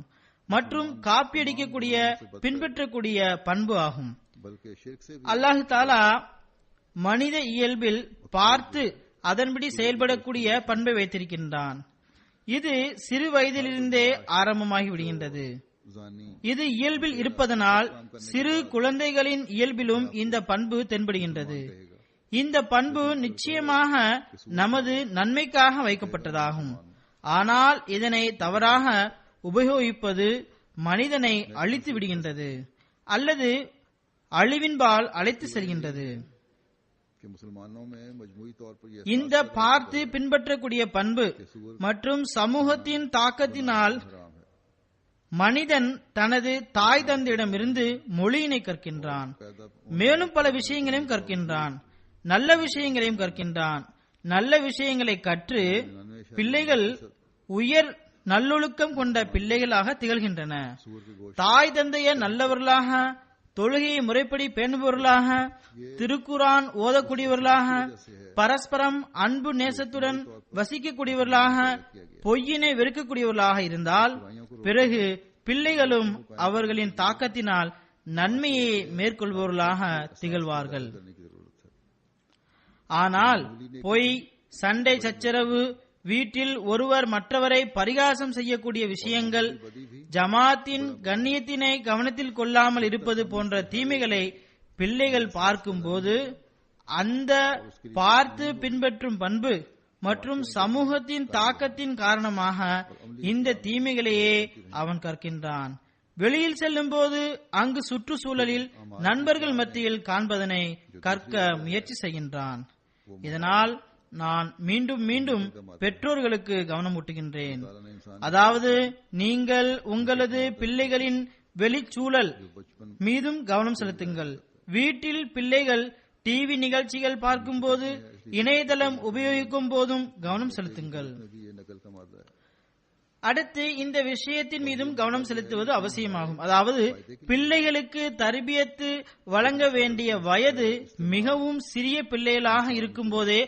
மற்றும் காப்பியடிக்கக்கூடிய பின்பற்றக்கூடிய பண்பு ஆகும். बल्कि शिर्क से भी அல்லாஹ் தாலா மனித இயல்பில் பார்த்து அதன்படி செயல்படக்கூடிய பண்பை வைத்திருக்கின்றான். இது சிறு வயதிலிருந்தே ஆரம்பமாகி விடுகின்றது. जानी இது இயல்பில் இருப்பதனால் சிறு குழந்தைகளின் இயல்பிலும் இந்த பண்பு தென்படுகின்றது. இந்த பண்பு நிச்சயமாக நமது நன்மைக்காக வைக்கப்பட்டதாகும். ஆனால் இதனை தவறாக உபயோகிப்பது மனிதனை அழித்து விடுகின்றது அல்லது அழிவின்பால் அழைத்து செல்கின்றது. कि मुसलमानों में मजमूई तौर पर यह இந்த பார்த்து பின்பற்றக்கூடிய பண்பு மற்றும் சமூகத்தின் தாக்கத்தினால் हराम है மனிதன் தனது தாய் தந்தையிடமிருந்து மொழியினை கற்கின்றான். மேலும் பல விஷயங்களையும் கற்கின்றான், நல்ல விஷயங்களையும் கற்கின்றான். நல்ல விஷயங்களை கற்று பிள்ளைகள் உயர் நல்லொழுக்கம் கொண்ட பிள்ளைகளாக திகழ்கின்றன. தாய் தந்தைய நல்லவர்களாக, தொழுகையை முறைப்படி பேணுபவர்களாக, திருக்குரான் ஓதக்கூடியவர்களாக, பரஸ்பரம் அன்பு நேசத்துடன் வசிக்கக்கூடியவர்களாக, பொய்யினை வெறுக்கக்கூடியவர்களாக இருந்தால் பிறகு பிள்ளைகளும் அவர்களின் தாக்கத்தினால் நன்மையை மேற்கொள்பவர்களாக திகழ்வார்கள். ஆனால் பொய், சண்டை சச்சரவு, வீட்டில் ஒருவர் மற்றவரை பரிகாசம் செய்யக்கூடிய விஷயங்கள், ஜமாத்தின் கண்ணியத்தினை கவனத்தில் கொள்ளாமல் இருப்பது போன்ற தீமைகளை பிள்ளைகள் பார்க்கும் போது அந்த பார்த்து பின்பற்றும் பண்பு மற்றும் சமூகத்தின் தாக்கத்தின் காரணமாக இந்த தீமைகளையே அவன் கற்கின்றான். வெளியில் செல்லும் போது அங்கு சுற்றுச்சூழலில் நண்பர்கள் மத்தியில் காண்பதனை கற்க முயற்சி செய்கின்றான். இதனால் நான் மீண்டும் மீண்டும் பெற்றோர்களுக்கு கவனமூட்டுகின்றேன். அதாவது நீங்கள் உங்களது பிள்ளைகளின் வெளிச்சூழல் மீதும் கவனம் செலுத்துங்கள். வீட்டில் பிள்ளைகள் டிவி நிகழ்ச்சிகள் பார்க்கும் போது, இணையதளம் உபயோகிக்கும் போதும் கவனம் செலுத்துங்கள். ये नकल का मादा है அடுத்து இந்த விஷயத்தின் மீதும் கவனம் செலுத்துவது அவசியமாகும். அதாவது பிள்ளைகளுக்கு தர்பியத்து வழங்க வேண்டிய வயது மிகவும் சிறிய பிள்ளைகளாக இருக்கும் போதே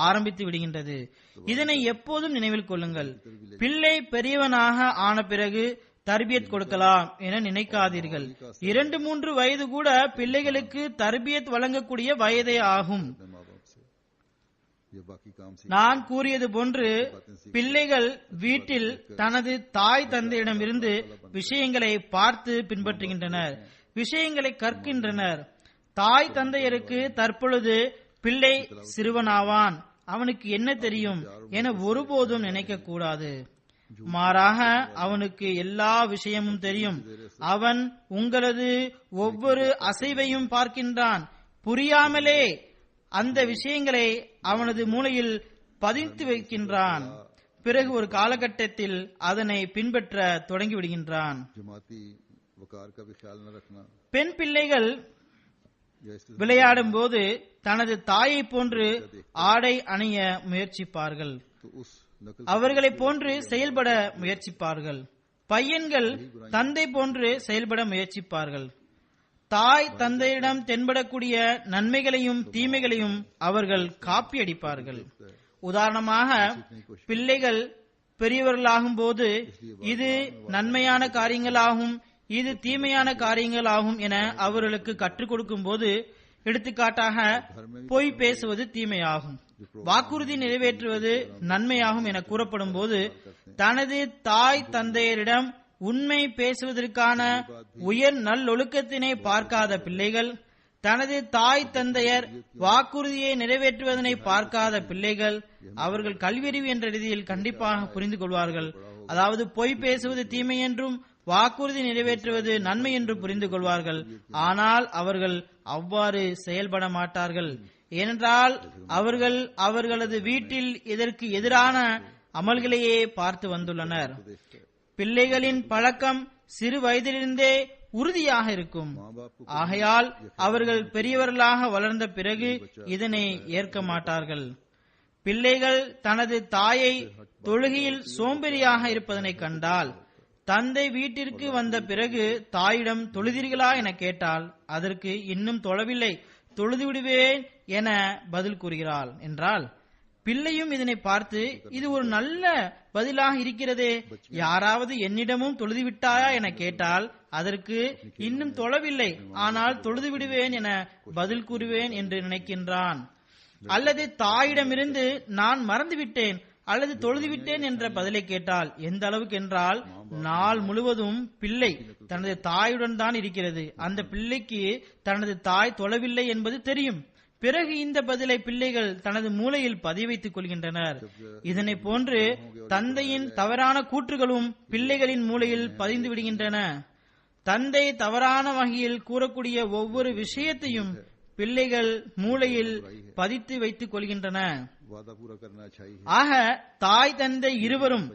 ஆரம்பித்து விடுகின்றது. இதனை எப்போதும் நினைவில் கொள்ளுங்கள். பிள்ளை பெரியவனாக ஆன பிறகு தர்பியத் கொடுக்கலாம் என நினைக்காதீர்கள். 2-3 வயது கூட பிள்ளைகளுக்கு தர்பியத் வழங்கக்கூடிய வயதே ஆகும். माँ बाप से ये बाकी काम से நான் கூறியது போன்று பிள்ளைகள் வீட்டில் தனது தாய் தந்தையிடமிருந்து விஷயங்களை பார்த்து பின்பற்றுகின்றனர், விஷயங்களை கற்கின்றனர். தாய் தந்தையருக்கு தற்பொழுது பிள்ளை சிறுவனாவான், அவனுக்கு என்ன தெரியும் என ஒருபோதும் நினைக்க கூடாது. மாறாக அவனுக்கு எல்லா விஷயமும் தெரியும். அவன் உங்களது ஒவ்வொரு அசைவையும் பார்க்கின்றான். புரியாமலே அந்த விஷயங்களை அவனது மூளையில் பதித்து வைக்கின்றான். பிறகு ஒரு காலகட்டத்தில் அதனை பின்பற்ற தொடங்கிவிடுகின்றான். जमाती वकार का भी ख्याल न रखना பெண் பிள்ளைகள் या इससे விளையாடும் போது தனது தாயை போன்று ஆடை அணிய முயற்சிப்பார்கள், तो उस नकल அவர்களை போன்று செயல்பட முயற்சிப்பார்கள். பையன்கள் தந்தை போன்று செயல்பட முயற்சிப்பார்கள். தாய் தந்தையிடம் தென்படக்கூடிய நன்மைகளையும் தீமைகளையும் அவர்கள் காப்பி அடிப்பார்கள். உதாரணமாக பிள்ளைகள் பெரியவர்களாகும் போது இது நன்மையான காரியங்களாகும், இது தீமையான காரியங்களாகும் என அவர்களுக்கு கற்றுக் கொடுக்கும் போது, எடுத்துக்காட்டாக பொய் பேசுவது தீமையாகும், வாக்குறுதி நிறைவேற்றுவது நன்மையாகும் என கூறப்படும் போது, தனது தாய் தந்தையரிடம் உண்மை பேசுவதற்கான உயர் நல்லொழுக்கத்தினை பார்க்காத பிள்ளைகள், தனது தாய் தந்தையர் வாக்குறுதியை நிறைவேற்றுவதனை பார்க்காத பிள்ளைகள், அவர்கள் கல்வியறிவு என்ற ரீதியில் கண்டிப்பாக புரிந்து கொள்வார்கள். அதாவது பொய் பேசுவது தீமை என்றும் வாக்குறுதி நிறைவேற்றுவது நன்மை என்று புரிந்து கொள்வார்கள். ஆனால் அவர்கள் அவ்வாறு செயல்பட மாட்டார்கள். ஏனென்றால் அவர்கள் அவர்களது வீட்டில் இதற்கு எதிரான அமல்களையே பார்த்து வந்துள்ளனர். பிள்ளைகளின் பழக்கம் சிறு வயதிலிருந்தே உறுதியாக இருக்கும். ஆகையால் அவர்கள் பெரியவர்களாக வளர்ந்த பிறகு இதனை ஏற்க மாட்டார்கள். பிள்ளைகள் தனது தாயை தொழுகையில் சோம்பேறியாக இருப்பதனை கண்டால், தந்தை வீட்டிற்கு வந்த பிறகு தாயிடம் தொழுதீர்களா என கேட்டால் அதற்கு இன்னும் தொழவில்லை, தொழுது விடுவேன் என பதில் கூறுகிறாள் என்றால், பிள்ளையும் இதனை பார்த்து இது ஒரு நல்ல பதிலாக இருக்கிறதே, யாராவது என்னிடமும் தொழுது விட்டாயா என கேட்டால் அதற்கு இன்னும் தொழவில்லை, ஆனால் தொழுது விடுவேன் என பதில் கூறுவேன் என்று நினைக்கின்றான். அல்லது தாயிடமிருந்து நான் மறந்துவிட்டேன் அல்லது தொழுதுவிட்டேன் என்ற பதிலை கேட்டால், எந்த அளவுக்கு என்றால் நாள் முழுவதும் பிள்ளை தனது தாயுடன் தான் இருக்கிறது, அந்த பிள்ளைக்கு தனது தாய் தொழவில்லை என்பது தெரியும். பிறகு இந்த பதிலை பிள்ளைகள் தனது மூளையில் பதிய வைத்துக் கொள்கின்றனர். இதனை போன்று தந்தையின் தவறான கூற்றுகளும் பிள்ளைகளின் மூளையில் பதிந்து விடுகின்றன. தந்தை தவறான வகையில் கூறக்கூடிய ஒவ்வொரு விஷயத்தையும் பிள்ளைகள் மூளையில் பதித்து வைத்துக் கொள்கின்றன. ஆக தாய் தந்தை இருவரும்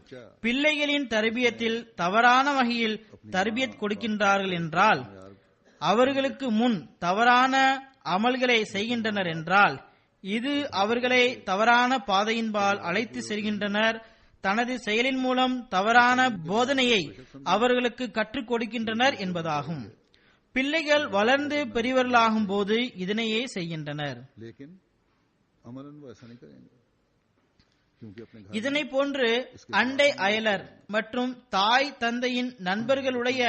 பிள்ளைகளின் தர்பியத்தில் தவறான வகையில் தர்பியத் கொடுக்கின்றார்கள் என்றால், அவர்களுக்கு முன் தவறான அமல்களை செய்கின்றனர் என்றால், இது அவர்களை தவறான பாதையின்பால் அழைத்து செல்கின்றனர். தனது செயலின் மூலம் தவறான போதனையை அவர்களுக்கு கற்றுக் கொடுக்கின்றனர் என்பதாகும். பிள்ளைகள் வளர்ந்து பெரியவர்களாகும் போது இதனையே செய்கின்றனர். இதனை போன்று அண்டை அயலர் மற்றும் தாய் தந்தையின் நண்பர்களுடைய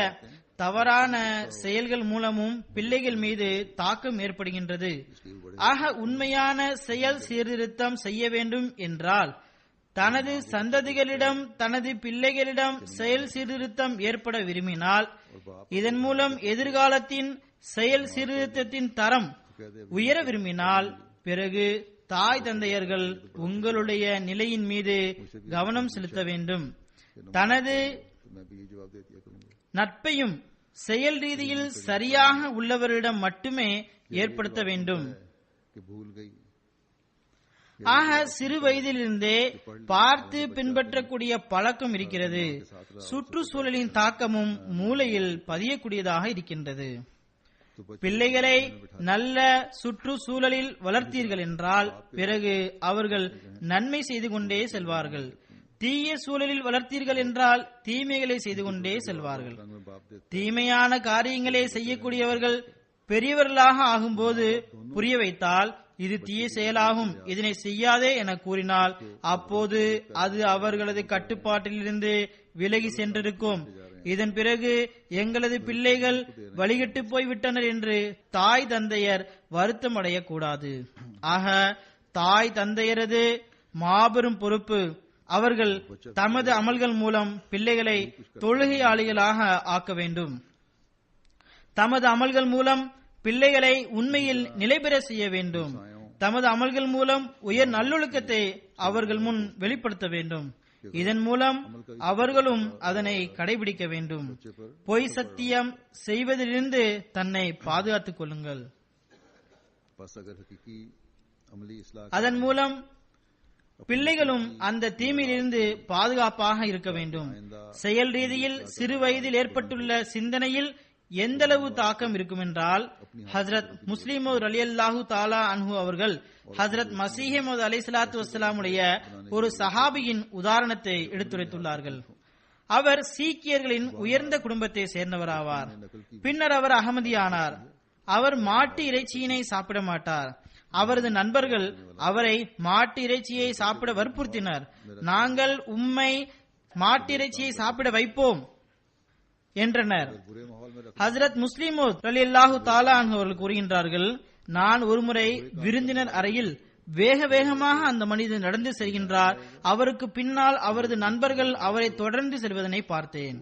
தவறான செயல்கள் மூலமும் பிள்ளைகள் மீது தாக்கம் ஏற்படுகின்றது. ஆக உண்மையான செயல் சீர்திருத்தம் செய்ய வேண்டும் என்றால் தனது சந்ததிகளிடம் தனது பிள்ளைகளிடம் செயல் சீர்திருத்தம் ஏற்பட விரும்பினால், இதன் மூலம் எதிர்காலத்தின் செயல் சீர்திருத்தத்தின் தரம் உயர விரும்பினால், பிறகு தாய் தந்தையர்கள் உங்களுடைய நிலையின் மீது கவனம் செலுத்த வேண்டும். தனது நட்பையும் செயல் ரீதியில் சரியாக உள்ளவரிடம் மட்டுமே ஏற்படுத்த வேண்டும். ஆக சிறு வயதிலிருந்தே பார்த்து பின்பற்றக்கூடிய பழக்கம் இருக்கிறது. சுற்றுச்சூழலின் தாக்கமும் மூளையில் பதியக்கூடியதாக இருக்கின்றது. பிள்ளைகளை நல்ல சுற்றுச்சூழலில் வளர்த்தீர்கள் என்றால் பிறகு அவர்கள் நன்மை செய்து கொண்டே செல்வார்கள். தீய சூழலில் வளர்த்தீர்கள் என்றால் தீமைகளை செய்து கொண்டே செல்வார்கள். தீமையான காரியங்களை செய்யக்கூடியவர்கள் பெரியவர்களாக ஆகும்போது புரிய வைத்தால் இது தீய செயலாகும், இதனை செய்யாதே என கூறினால் அப்போது அது அவர்களது கட்டுப்பாட்டிலிருந்து விலகி சென்றிருக்கும். இதன் பிறகு எங்களது பிள்ளைகள் வழிகட்டு போய்விட்டனர் என்று தாய் தந்தையர் வருத்தம் அடையக்கூடாது. ஆக தாய் தந்தையரது மாபெரும் பொறுப்பு, அவர்கள் தமது அமல்கள் மூலம் பிள்ளைகளை தொழுகையாளிகளாக ஆக்க வேண்டும். தமது அமல்கள் மூலம் பிள்ளைகளை உண்மையில் நிலை பெற செய்ய வேண்டும். தமது அமல்கள் மூலம் உயர் நல்லொழுக்கத்தை அவர்கள் முன் வெளிப்படுத்த வேண்டும். இதன் மூலம் அவர்களும் அதனை கடைபிடிக்க வேண்டும். பொய் சத்தியம் செய்வதிலிருந்து தன்னை பாதுகாத்துக் கொள்ளுங்கள். அதன் மூலம் பிள்ளைகளும் அந்த தீமையிலிருந்து பாதுகாப்பாக இருக்க வேண்டும். செயல் ரீதியில் சிறு வயதில் ஏற்பட்டுள்ள சிந்தனையில் எந்தளவு தாக்கம் இருக்கும் என்றால், ஹஜ்ரத் முஸ்லிமோத் ரலியல்லாஹு தாலா அன்ஹு அவர்கள் ஹஜ்ரத் மசீஹ் மவ்ஊத் அலைஹிஸ்ஸலாத்து வஸ்ஸலாமுடைய ஒரு சஹாபியின் உதாரணத்தை எடுத்துரைத்துள்ளார்கள். அவர் சீக்கியர்களின் உயர்ந்த குடும்பத்தை சேர்ந்தவராவார். பின்னர் அவர் அகமதியானார். அவர் மாட்டு இறைச்சியினை சாப்பிட மாட்டார். அவரது நண்பர்கள் அவரை மாட்டு இறைச்சியை சாப்பிட வற்புறுத்தினர். நாங்கள் உம்மை மாட்டிறைச்சியை சாப்பிட வைப்போம் என்றனர். ஹஜ்ரத் முஸ்லிமோத் ரலியல்லாஹு தஆலா அன்ஹு அவர்கள் கூறுகின்றார்கள், நான் ஒருமுறை விருந்தினர் அறையில் வேக வேகமாக அந்த மனிதன் நடந்து செல்கின்றார். அவருக்கு பின்னால் அவரது நண்பர்கள் அவரை தொடர்ந்து செல்வதனை பார்த்தேன்.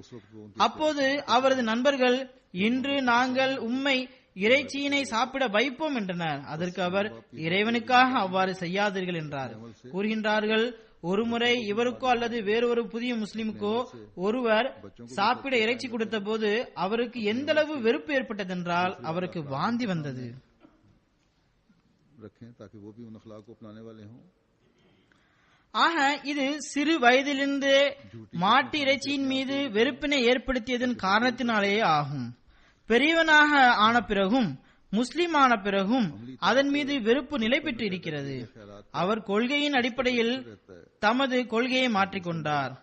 அப்போது அவரது நண்பர்கள், இன்று நாங்கள் உம்மை இறைச்சியினை சாப்பிட வைப்போம் என்றனர். அதற்கு அவர், இறைவனுக்காக அவ்வாறு செய்யாதீர்கள் என்றார். கூறுகின்றார்கள், ஒருமுறை இவருக்கோ அல்லது வேறொரு புதிய முஸ்லிமுக்கோ ஒருவர் சாப்பிட இறைச்சி கொடுத்த போது அவருக்கு எந்த அளவு வெறுப்பு ஏற்பட்டதென்றால் அவருக்கு வாந்தி வந்தது. ஆக இது சிறு வயதிலிருந்து மாட்டு இறைச்சியின் மீது வெறுப்பினை ஏற்படுத்தியதன் காரணத்தினாலேயே ஆகும். பெரியவனாக ஆன பிறகும் முஸ்லிம் ஆன பிறகும் அதன் மீது வெறுப்பு நிலை பெற்று இருக்கிறது. அவர் கொள்கையின் அடிப்படையில் தமது கொள்கையை மாற்றிக்கொண்டார்,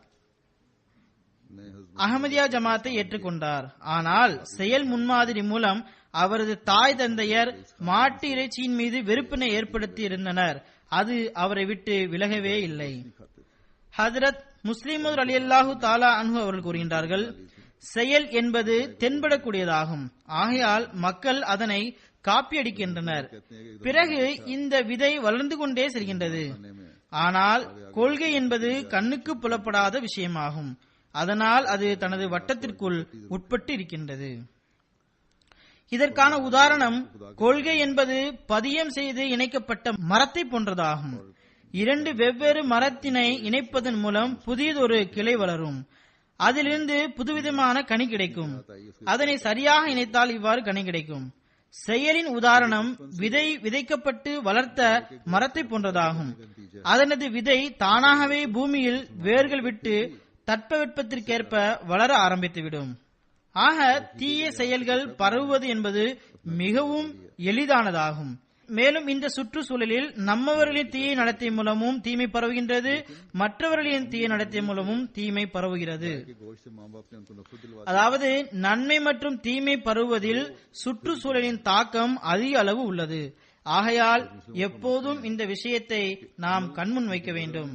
அஹமதியா ஜமாத்தை ஏற்றுக்கொண்டார். ஆனால் செயல் முன்மாதிரி மூலம் அவரது தாய் தந்தையர் மாட்டு இறைச்சியின் மீது வெறுப்பினை ஏற்படுத்தி இருந்தனர். அது அவரை விட்டு விலகவே இல்லை. ஹஜ்ரத் முஸ்லிம் ரலியல்லாஹு தஆலா அன்ஹு அவர்கள் கூறுகின்றார்கள், செயல் என்பது தென்படக்கூடியதாகும். ஆகையால் மக்கள் அதனை காப்பியடிக்கின்றனர். பிறகு இந்த விதை வளர்ந்து கொண்டே செல்கின்றது. ஆனால் கொள்கை என்பது கண்ணுக்கு புலப்படாத விஷயமாகும். அதனால் அது தனது வட்டத்திற்குள் உட்பட்டு இருக்கின்றது. இதற்கான உதாரணம், கொள்கை என்பது பதியம் செய்து இணைக்கப்பட்ட மரத்தை போன்றதாகும். இரண்டு வெவ்வேறு மரத்தினை இணைப்பதன் மூலம் புதியதொரு கிளை வளரும். அதிலிருந்து புதுவிதமான கனி கிடைக்கும். அதனை சரியாக இணைத்தால் இவ்வாறு கனி கிடைக்கும். செயலின் உதாரணம் விதை விதைக்கப்பட்டு வளர்த்த மரத்தை போன்றதாகும். அதனது விதை தானாகவே பூமியில் வேர்கள் விட்டு தட்பவெப்பத்திற்கேற்ப வளர ஆரம்பித்துவிடும். ஆக தீய செயல்கள் பரவுவது என்பது மிகவும் எளிதானதாகும். மேலும் இந்த சுற்றுச்சூழலில் நம்மவர்களின் தீய நடத்தை மூலமும் தீமை பரவுகின்றது, மற்றவர்களின் தீய நடத்தை மூலமும் தீமை பரவுகிறது. அதாவது நன்மை மற்றும் தீமை பரவுவதில் சுற்றுச்சூழலின் தாக்கம் அதிக அளவு உள்ளது. ஆகையால் எப்போதும் இந்த விஷயத்தை நாம் கண்முன் வைக்க வேண்டும்.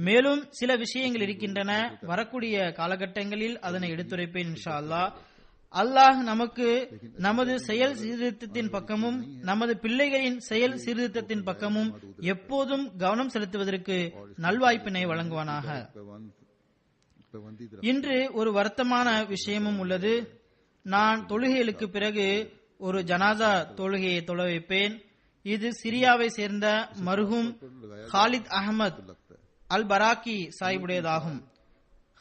மேலும் சில விஷயங்கள் இருக்கின்றன, வரக்கூடிய காலகட்டங்களில் அதனை எடுத்துரைப்பேன் இன்ஷா அல்லாஹ். அல்லாஹ் நமக்கு நமது செயல் சீர்திருத்தத்தின் பக்கமும் நமது பிள்ளைகளின் செயல் சீர்திருத்தத்தின் பக்கமும் எப்போதும் கவனம் செலுத்துவதற்கு நல்வாய்ப்பினை வழங்குவானாக. இன்று ஒரு வருத்தமான விஷயமும் உள்ளது. நான் தொழுகைகளுக்கு பிறகு ஒரு ஜனாசா தொழுகையை தொழ வைப்பேன். இது சிரியாவை சேர்ந்த மர்ஹூம் ஹாலித் அஹமத் அல் பராக்கி சாஹிபுடையதாகும்.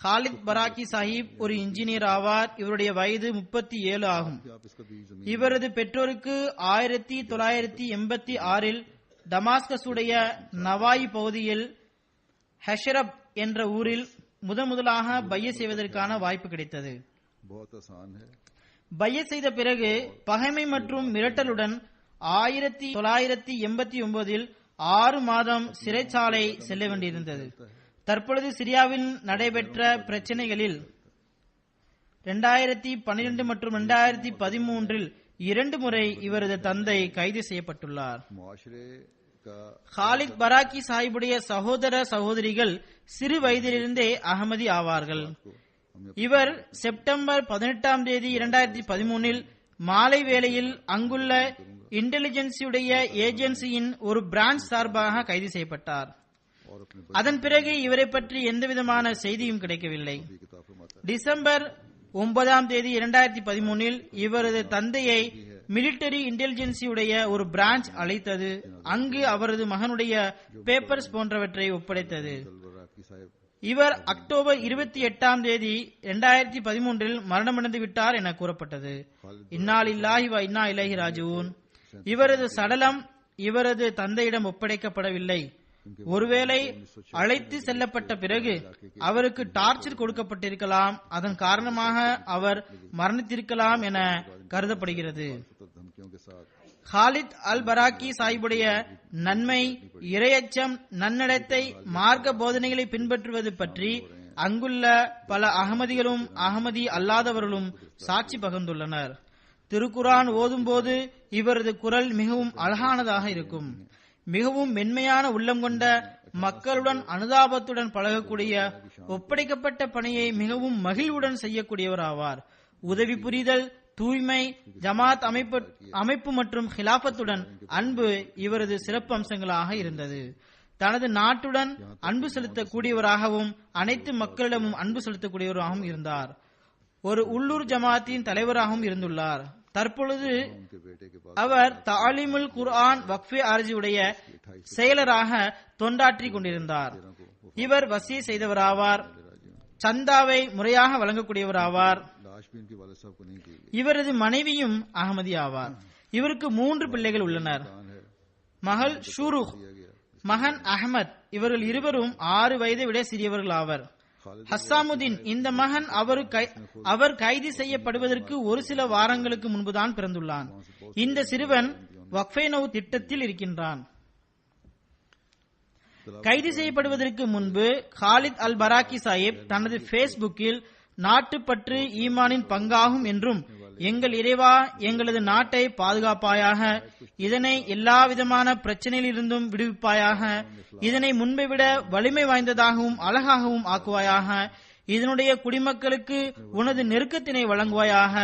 ஹாலித் பராக்கி சாஹிப் ஒரு இன்ஜினியர் ஆவார். இவருடைய வயது 37 ஆகும். இவரது பெற்றோருக்கு 1986 டமாஸ்கஸுடைய நவாயி பகுதியில் ஹஷரப் என்ற ஊரில் முதலாக பைய செய்வதற்கான வாய்ப்பு கிடைத்தது. பைய செய்த பிறகு பகைமை மற்றும் மிரட்டலுடன் 1989 6 மாதம் சிறைச்சாலை செல்ல வேண்டியிருந்தது. தற்பொழுது சிரியாவில் நடைபெற்ற பிரச்சனைகளில் 2012 மற்றும் 2013 2 முறை இவரது தந்தை கைது செய்யப்பட்டுள்ளார். ஹாலித் பராக்கி சாஹிபுடைய சகோதர சகோதரிகள் சிறு வயதிலிருந்தே அகமதி ஆவார்கள். இவர் செப்டம்பர் 18 2013 மாலை வேளையில் அங்குள்ள இன்டெலிஜென்சியுடைய ஏஜென்சியின் ஒரு பிரான்ச் சார்பாக கைது செய்யப்பட்டார். அதன் பிறகு இவரை பற்றி எந்தவிதமான செய்தியும் கிடைக்கவில்லை. டிசம்பர் 9 2013 இவரது தந்தையை மிலிட்டரி இன்டெலிஜென்சியுடைய ஒரு பிரான்ச் அழைத்தது. அங்கு அவரது மகனுடைய பேப்பர்ஸ் போன்றவற்றை ஒப்படைத்தது. இவர் அக்டோபர் 28 2013 மரணமடைந்து விட்டார் என கூறப்பட்டது. இன்னா லில்லாஹி வ இன்னா இலைஹி ராஜிஊன். இவரது சடலம் இவரது தந்தையிடம் ஒப்படைக்கப்படவில்லை. ஒருவேளை அழைத்து செல்லப்பட்ட பிறகு அவருக்கு டார்ச்சர் கொடுக்கப்பட்டிருக்கலாம். அதன் காரணமாக அவர் மரணித்திருக்கலாம் என கருதப்படுகிறது. ஹாலித் அல் பராக்கி சாஹிபுடைய நன்மை, இரையச்சம், நன்னடத்தை, மார்க்க போதனைகளை பின்பற்றுவது பற்றி அங்குள்ள பல அகமதிகளும் அகமதி அல்லாதவர்களும் சாட்சி பகிர்ந்துள்ளனர். திருக்குரான் ஓதும் போது இவரது குரல் மிகவும் அழகானதாக இருக்கும். மிகவும் மென்மையான உள்ளம் கொண்ட, மக்களுடன் அனுதாபத்துடன் பழகக்கூடிய, ஒப்படைக்கப்பட்ட பணியை மிகவும் மகிழ்வுடன் செய்யக்கூடியவர் ஆவார். உதவி புரிதல், தூய்மை, ஜமாத் அமைப்பு மற்றும் ஹிலாபத்துடன் அன்பு இவரது சிறப்பு அம்சங்களாக இருந்தது. தனது நாட்டுடன் அன்பு செலுத்தக்கூடியவராகவும் அனைத்து மக்களிடமும் அன்பு செலுத்தக்கூடியவராகவும் இருந்தார். ஒரு உள்ளூர் ஜமாத்தின் தலைவராகவும் இருந்துள்ளார். தற்பொழுது அவர் தாலிமுல் குர்ஆன் வக்ஃபே ஆர்ஜியுடைய செயலராக தொண்டாற்றி கொண்டிருந்தார். இவர் வசிய செய்தவராவார். சந்தாவை முறையாக வழங்கக்கூடியவராவார். लाश भी इनके वालिद साहब को नहीं दी गई। இவரது மனைவியும் அகமதி ஆவார். இவருக்கு 3 பிள்ளைகள் உள்ளனர். மகள் ஷூருக், மகன் அஹமத். இவர்கள் இருவரும் 6 வயதை விட சிறியவர்கள் ஆவர். ஹஸ்ஸாமுதீன் இந்த மகன் அவர் கைது செய்யப்படுவதற்கு ஒரு சில வாரங்களுக்கு முன்புதான் பிறந்துள்ளான். இந்த சிறுவன் வக்ஃபேனவு திட்டத்தில் இருக்கின்றான். கைது செய்யப்படுவதற்கு முன்பு காலித் அல் பராக்கி சாஹிப் தனது பேஸ்புக்கில் நாட்டுப்பற்று ஈமானின் பங்காகும் என்றும், எங்கள் இறைவா எங்களது நாட்டை பாதுகாப்பாயாக, இதனை எல்லா விதமான பிரச்சனையிலிருந்தும் விடுவிப்பாயாக, இதனை முன்பை விட வலிமை வாய்ந்ததாகவும் அழகாகவும் ஆக்குவாயாக, இதனுடைய குடிமக்களுக்கு உனது நெருக்கத்தினை வழங்குவாயாக,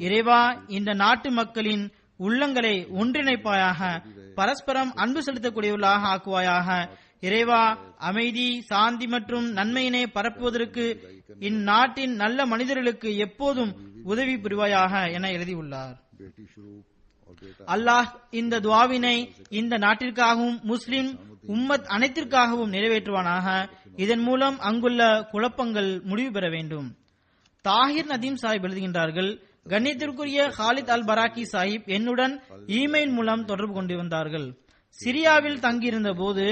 இறைவா இந்த நாட்டு மக்களின் உள்ளங்களை ஒன்றிணைப்பாயாக, பரஸ்பரம் அன்பு செலுத்தக்கூடியவர்களாக ஆக்குவாயாக, இறைவா அமைதி சாந்தி மற்றும் நன்மையினை பரப்புவதற்கு இந்நாட்டின் நல்ல மனிதர்களுக்கு எப்போதும் உதவி புரிவாயாக என எழுதியுள்ளார். அல்லாஹ் இந்த துவாவினை இந்த நாட்டிற்காகவும் முஸ்லிம் உம்மத் அனைத்திற்காகவும் நிறைவேற்றுவானாக. இதன் மூலம் அங்குள்ள குழப்பங்கள் முடிவு பெற வேண்டும். தாஹிர் நதீம் சாஹிப் எழுதுகின்றார்கள், கண்ணியத்திற்குரிய காலித் அல் பராக்கி சாஹிப் என்னுடன் இமெயில் மூலம் தொடர்பு கொண்டு வந்தார்கள். சிரியாவில் தங்கியிருந்த போது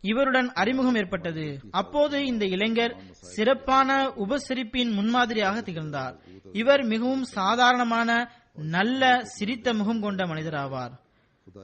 இவருடன் அறிமுகம் ஏற்பட்டது. அப்போது இந்த இளைஞர் சிறப்பான உபசரிப்பின் முன்மாதிரியாக திகழ்ந்தார். இவர் மிகவும் சாதாரணமான நல்ல சிரித்த முகம் கொண்ட மனிதராவார்.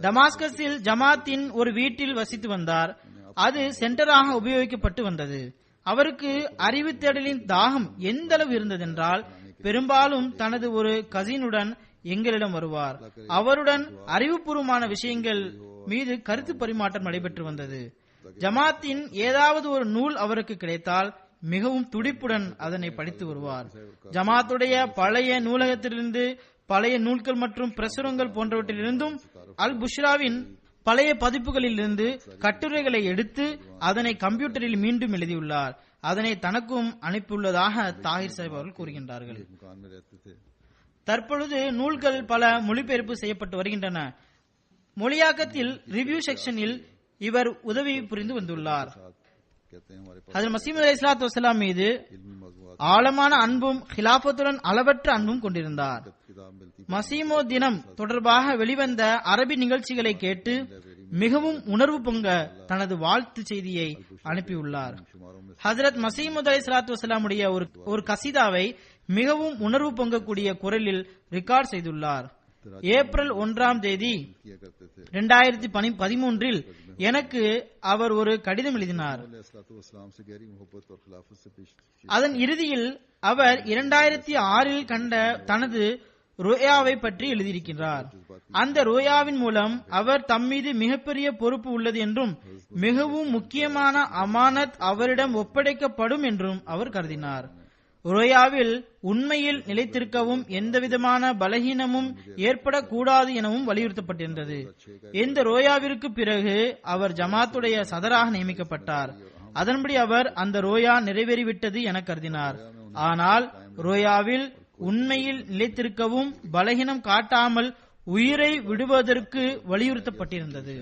டமாஸ்கஸில் ஜமாத்தின் ஒரு வீட்டில் வசித்து வந்தார். அது சென்டராக உபயோகிக்கப்பட்டு வந்தது. அவருக்கு அறிவு தேடலின் தாகம் எந்த அளவு இருந்ததென்றால், பெரும்பாலும் தனது ஒரு கசினுடன் எங்களிடம் வருவார். அவருடன் அறிவுபூர்வமான விஷயங்கள் மீது கருத்து பரிமாற்றம் நடைபெற்று வந்தது. ஜமாத்தின் ஏதாவது ஒரு நூல் அவருக்கு கிடைத்தால் மிகவும் துடிப்புடன் அதனை படித்து வருவார். ஜமாத்துடைய பழைய நூலகத்திலிருந்து, பழைய நூல்கள் மற்றும் பிரசுரங்கள் போன்றவற்றிலிருந்தும், அல் புஷ்ராவின் பழைய பதிப்புகளிலிருந்து கட்டுரைகளை எடுத்து அதனை கம்ப்யூட்டரில் மீண்டும் எழுதியுள்ளார். அதனை தனக்கும் அனுப்பியுள்ளதாக தாஹிர் சாஹிப் அவர்கள் கூறுகின்றார்கள். தற்பொழுது நூல்கள் பல மொழிபெயர்ப்பு செய்யப்பட்டு வருகின்றன. மொழியாக்கத்தில் ரிவ்யூ செக்ஷனில் இவர் உதவி புரிந்து வந்துள்ளார். ஹஜ்ரத் மஸீஹ் மவ்ஊத் அலைஹிஸ்ஸலாத்து வஸ்ஸலாம் மீது ஆழமான அன்பும் ஹிலாஃபத்துடன் அளவற்ற அன்பும் கொண்டிருந்தார். மஸீமோ தினம் தொடர்பாக வெளிவந்த அரபி நிகழ்ச்சிகளை கேட்டு மிகவும் உணர்வு பொங்க தனது வாழ்த்து செய்தியை அனுப்பியுள்ளார். ஹஜ்ரத் மஸீஹ் மவ்ஊத் அலைஹிஸ்ஸலாத்து வஸ்ஸலாமுடைய ஒரு கசீதாவை மிகவும் உணர்வு பொங்கக்கூடிய குரலில் ரெக்கார்ட் செய்துள்ளார். ஏப்ரல் 1ஆம் தேதி 2013 எனக்கு அவர் ஒரு கடிதம் எழுதினார். அதன் இறுதியில் அவர் 2006 கண்ட தனது ரோயாவை பற்றி எழுதியிருக்கிறார். அந்த ரோயாவின் மூலம் அவர் தம்மீது மிகப்பெரிய பொறுப்பு உள்ளது என்றும், மிகவும் முக்கியமான அமானத் அவரிடம் ஒப்படைக்கப்படும் என்றும் அவர் கருதினார். ரோயாவில் உண்மையில் நிலைத்திருக்கவும் எந்தவிதமான பலகீனமும் ஏற்படக்கூடாது எனவும் வலியுறுத்தப்பட்டிருந்தது. இந்த ரோயாவிற்கு பிறகு அவர் ஜமாத்துடைய சதராக நியமிக்கப்பட்டார். அதன்படி அவர் அந்த ரோயா நிறைவேறிவிட்டது என கருதினார். ஆனால் ரோயாவில் உண்மையில் நிலைத்திருக்கவும் பலகீனம் காட்டாமல் உயிரை விடுவதற்கு வலியுறுத்தப்பட்டிருந்தது.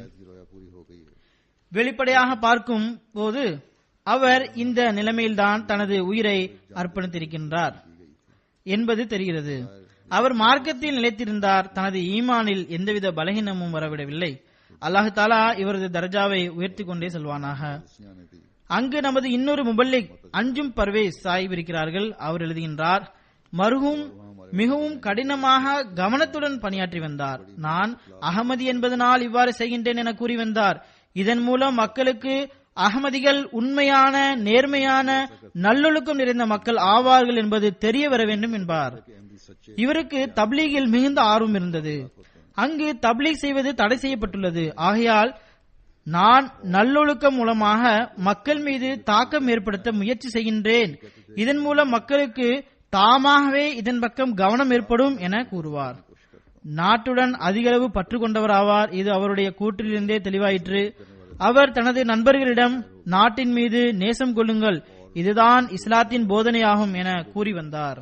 வெளிப்படையாக பார்க்கும் போது அவர் இந்த நிலைமையில்தான் தனது உயிரை அர்ப்பணித்திருக்கின்றார் என்பது தெரிகிறது. அவர் மார்க்கத்தில் நிலைத்திருந்தார். தனது ஈமானில் எந்தவித பலகீனமும் வரவிடவில்லை. அல்லாஹ் தஆலா இவரது தர்ஜாவை உயர்த்தி கொண்டே செல்வானாக. அங்கு நமது இன்னொரு முபல்லிக் அஞ்சும் பர்வேஸ் சாஹிப் இருக்கிறார்கள். அவர் எழுதுகின்றார், மர்ஹூம் மிகவும் கடினமாக கவனத்துடன் பணியாற்றி வந்தார். நான் அகமதி என்பதனால் இவ்வாறு செய்கின்றேன் என கூறி வந்தார். இதன் மூலம் மக்களுக்கு அகமதிகள் உண்மையான நேர்மையான நல்லொழுக்கம் நிறைந்த மக்கள் ஆவார்கள் என்பது தெரிய வர வேண்டும் என்பார். இவருக்கு தப்லீகில் மிகுந்த ஆர்வம் இருந்தது. அங்கு தப்லீக் செய்வது தடை செய்யப்பட்டுள்ளது. ஆகையால் நான் நல்லொழுக்கம் மூலமாக மக்கள் மீது தாக்கம் ஏற்படுத்த முயற்சி செய்கின்றேன். இதன் மூலம் மக்களுக்கு தாமாகவே இதன் பக்கம் கவனம் ஏற்படும் என கூறுவார். நாட்டுடன் அதிகளவு பற்று கொண்டவராவார். இது அவருடைய கூற்றிலிருந்தே தெளிவாயிற்று. அவர் தனது நண்பர்களிடம் நாட்டின் மீது நேசம் கொள்ளுங்கள், இதுதான் இஸ்லாத்தின் போதனையாகும் என கூறி வந்தார்.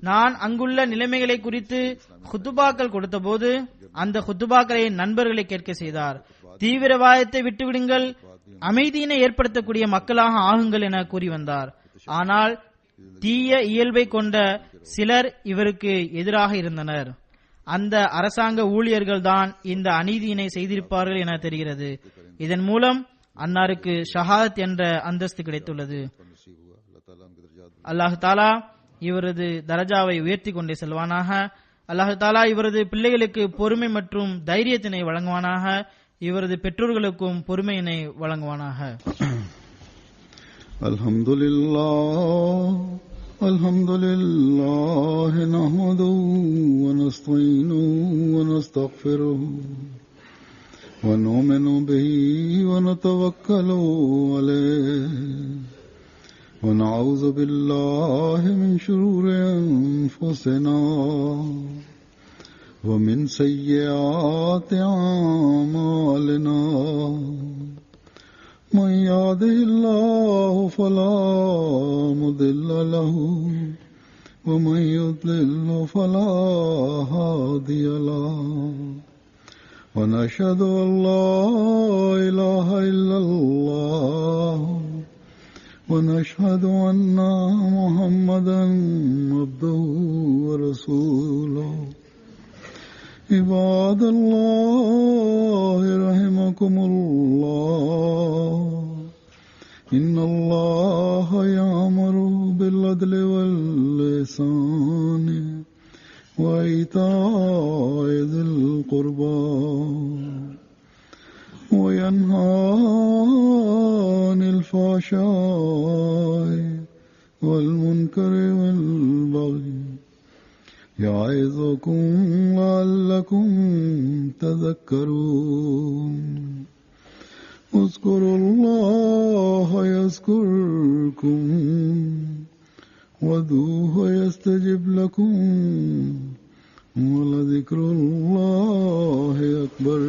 நான் அங்குள்ள நிலைமைகளை குறித்து ஹுத்துபாக்கள் கொடுத்த போது அந்த ஹுத்துபாக்களை நண்பர்களை கேட்க செய்தார். தீவிரவாதத்தை விட்டுவிடுங்கள், அமைதியினை ஏற்படுத்தக்கூடிய மக்களாக ஆகுங்கள் என கூறி வந்தார். ஆனால் தீய இயல்பை கொண்ட சிலர் இவருக்கு எதிராக இருந்தனர். அந்த அரசாங்க ஊழியர்கள் தான் இந்த அநீதியினை செய்திருப்பார்கள் என தெரிகிறது. இதன் மூலம் அன்னாருக்கு ஷஹாதத் என்ற அந்தஸ்து கிடைத்துள்ளது. அல்லாஹு தாலா இவரது தரஜாவை உயர்த்தி கொண்டே செல்வானாக. அல்லாஹு தாலா இவரது பிள்ளைகளுக்கு பொறுமை மற்றும் தைரியத்தினை வழங்குவானாக. இவரது பெற்றோர்களுக்கும் பொறுமையினை வழங்குவானாக. அல்ஹம்துலில்லாஹ் நஹ்மதுஹு வ நஸ்தஈனுஹு வ நஸ்தக்ஃபிருஹு வ நு'மினு பிஹி வ நதவக்கலு அலைஹி வ நஊது பில்லாஹி மின் ஷுரூரி அன்ஃபுஸினா ومن سيئات أعمالنا من يهده الله فلا مضل له ومن يضلل فلا هادي له ونشهد أن لا إله إلا الله ونشهد أن محمدا عبده ورسوله عباد الله رحمكم الله إن الله يأمر بالعدل والإحسان وإيتاء ذي القربى وينهى عن الفحشاء والمنكر والبغي يعظكم لعلكم تذكرون اذكروا الله يذكركم وادعوه يستجب لكم ولذكر الله أكبر.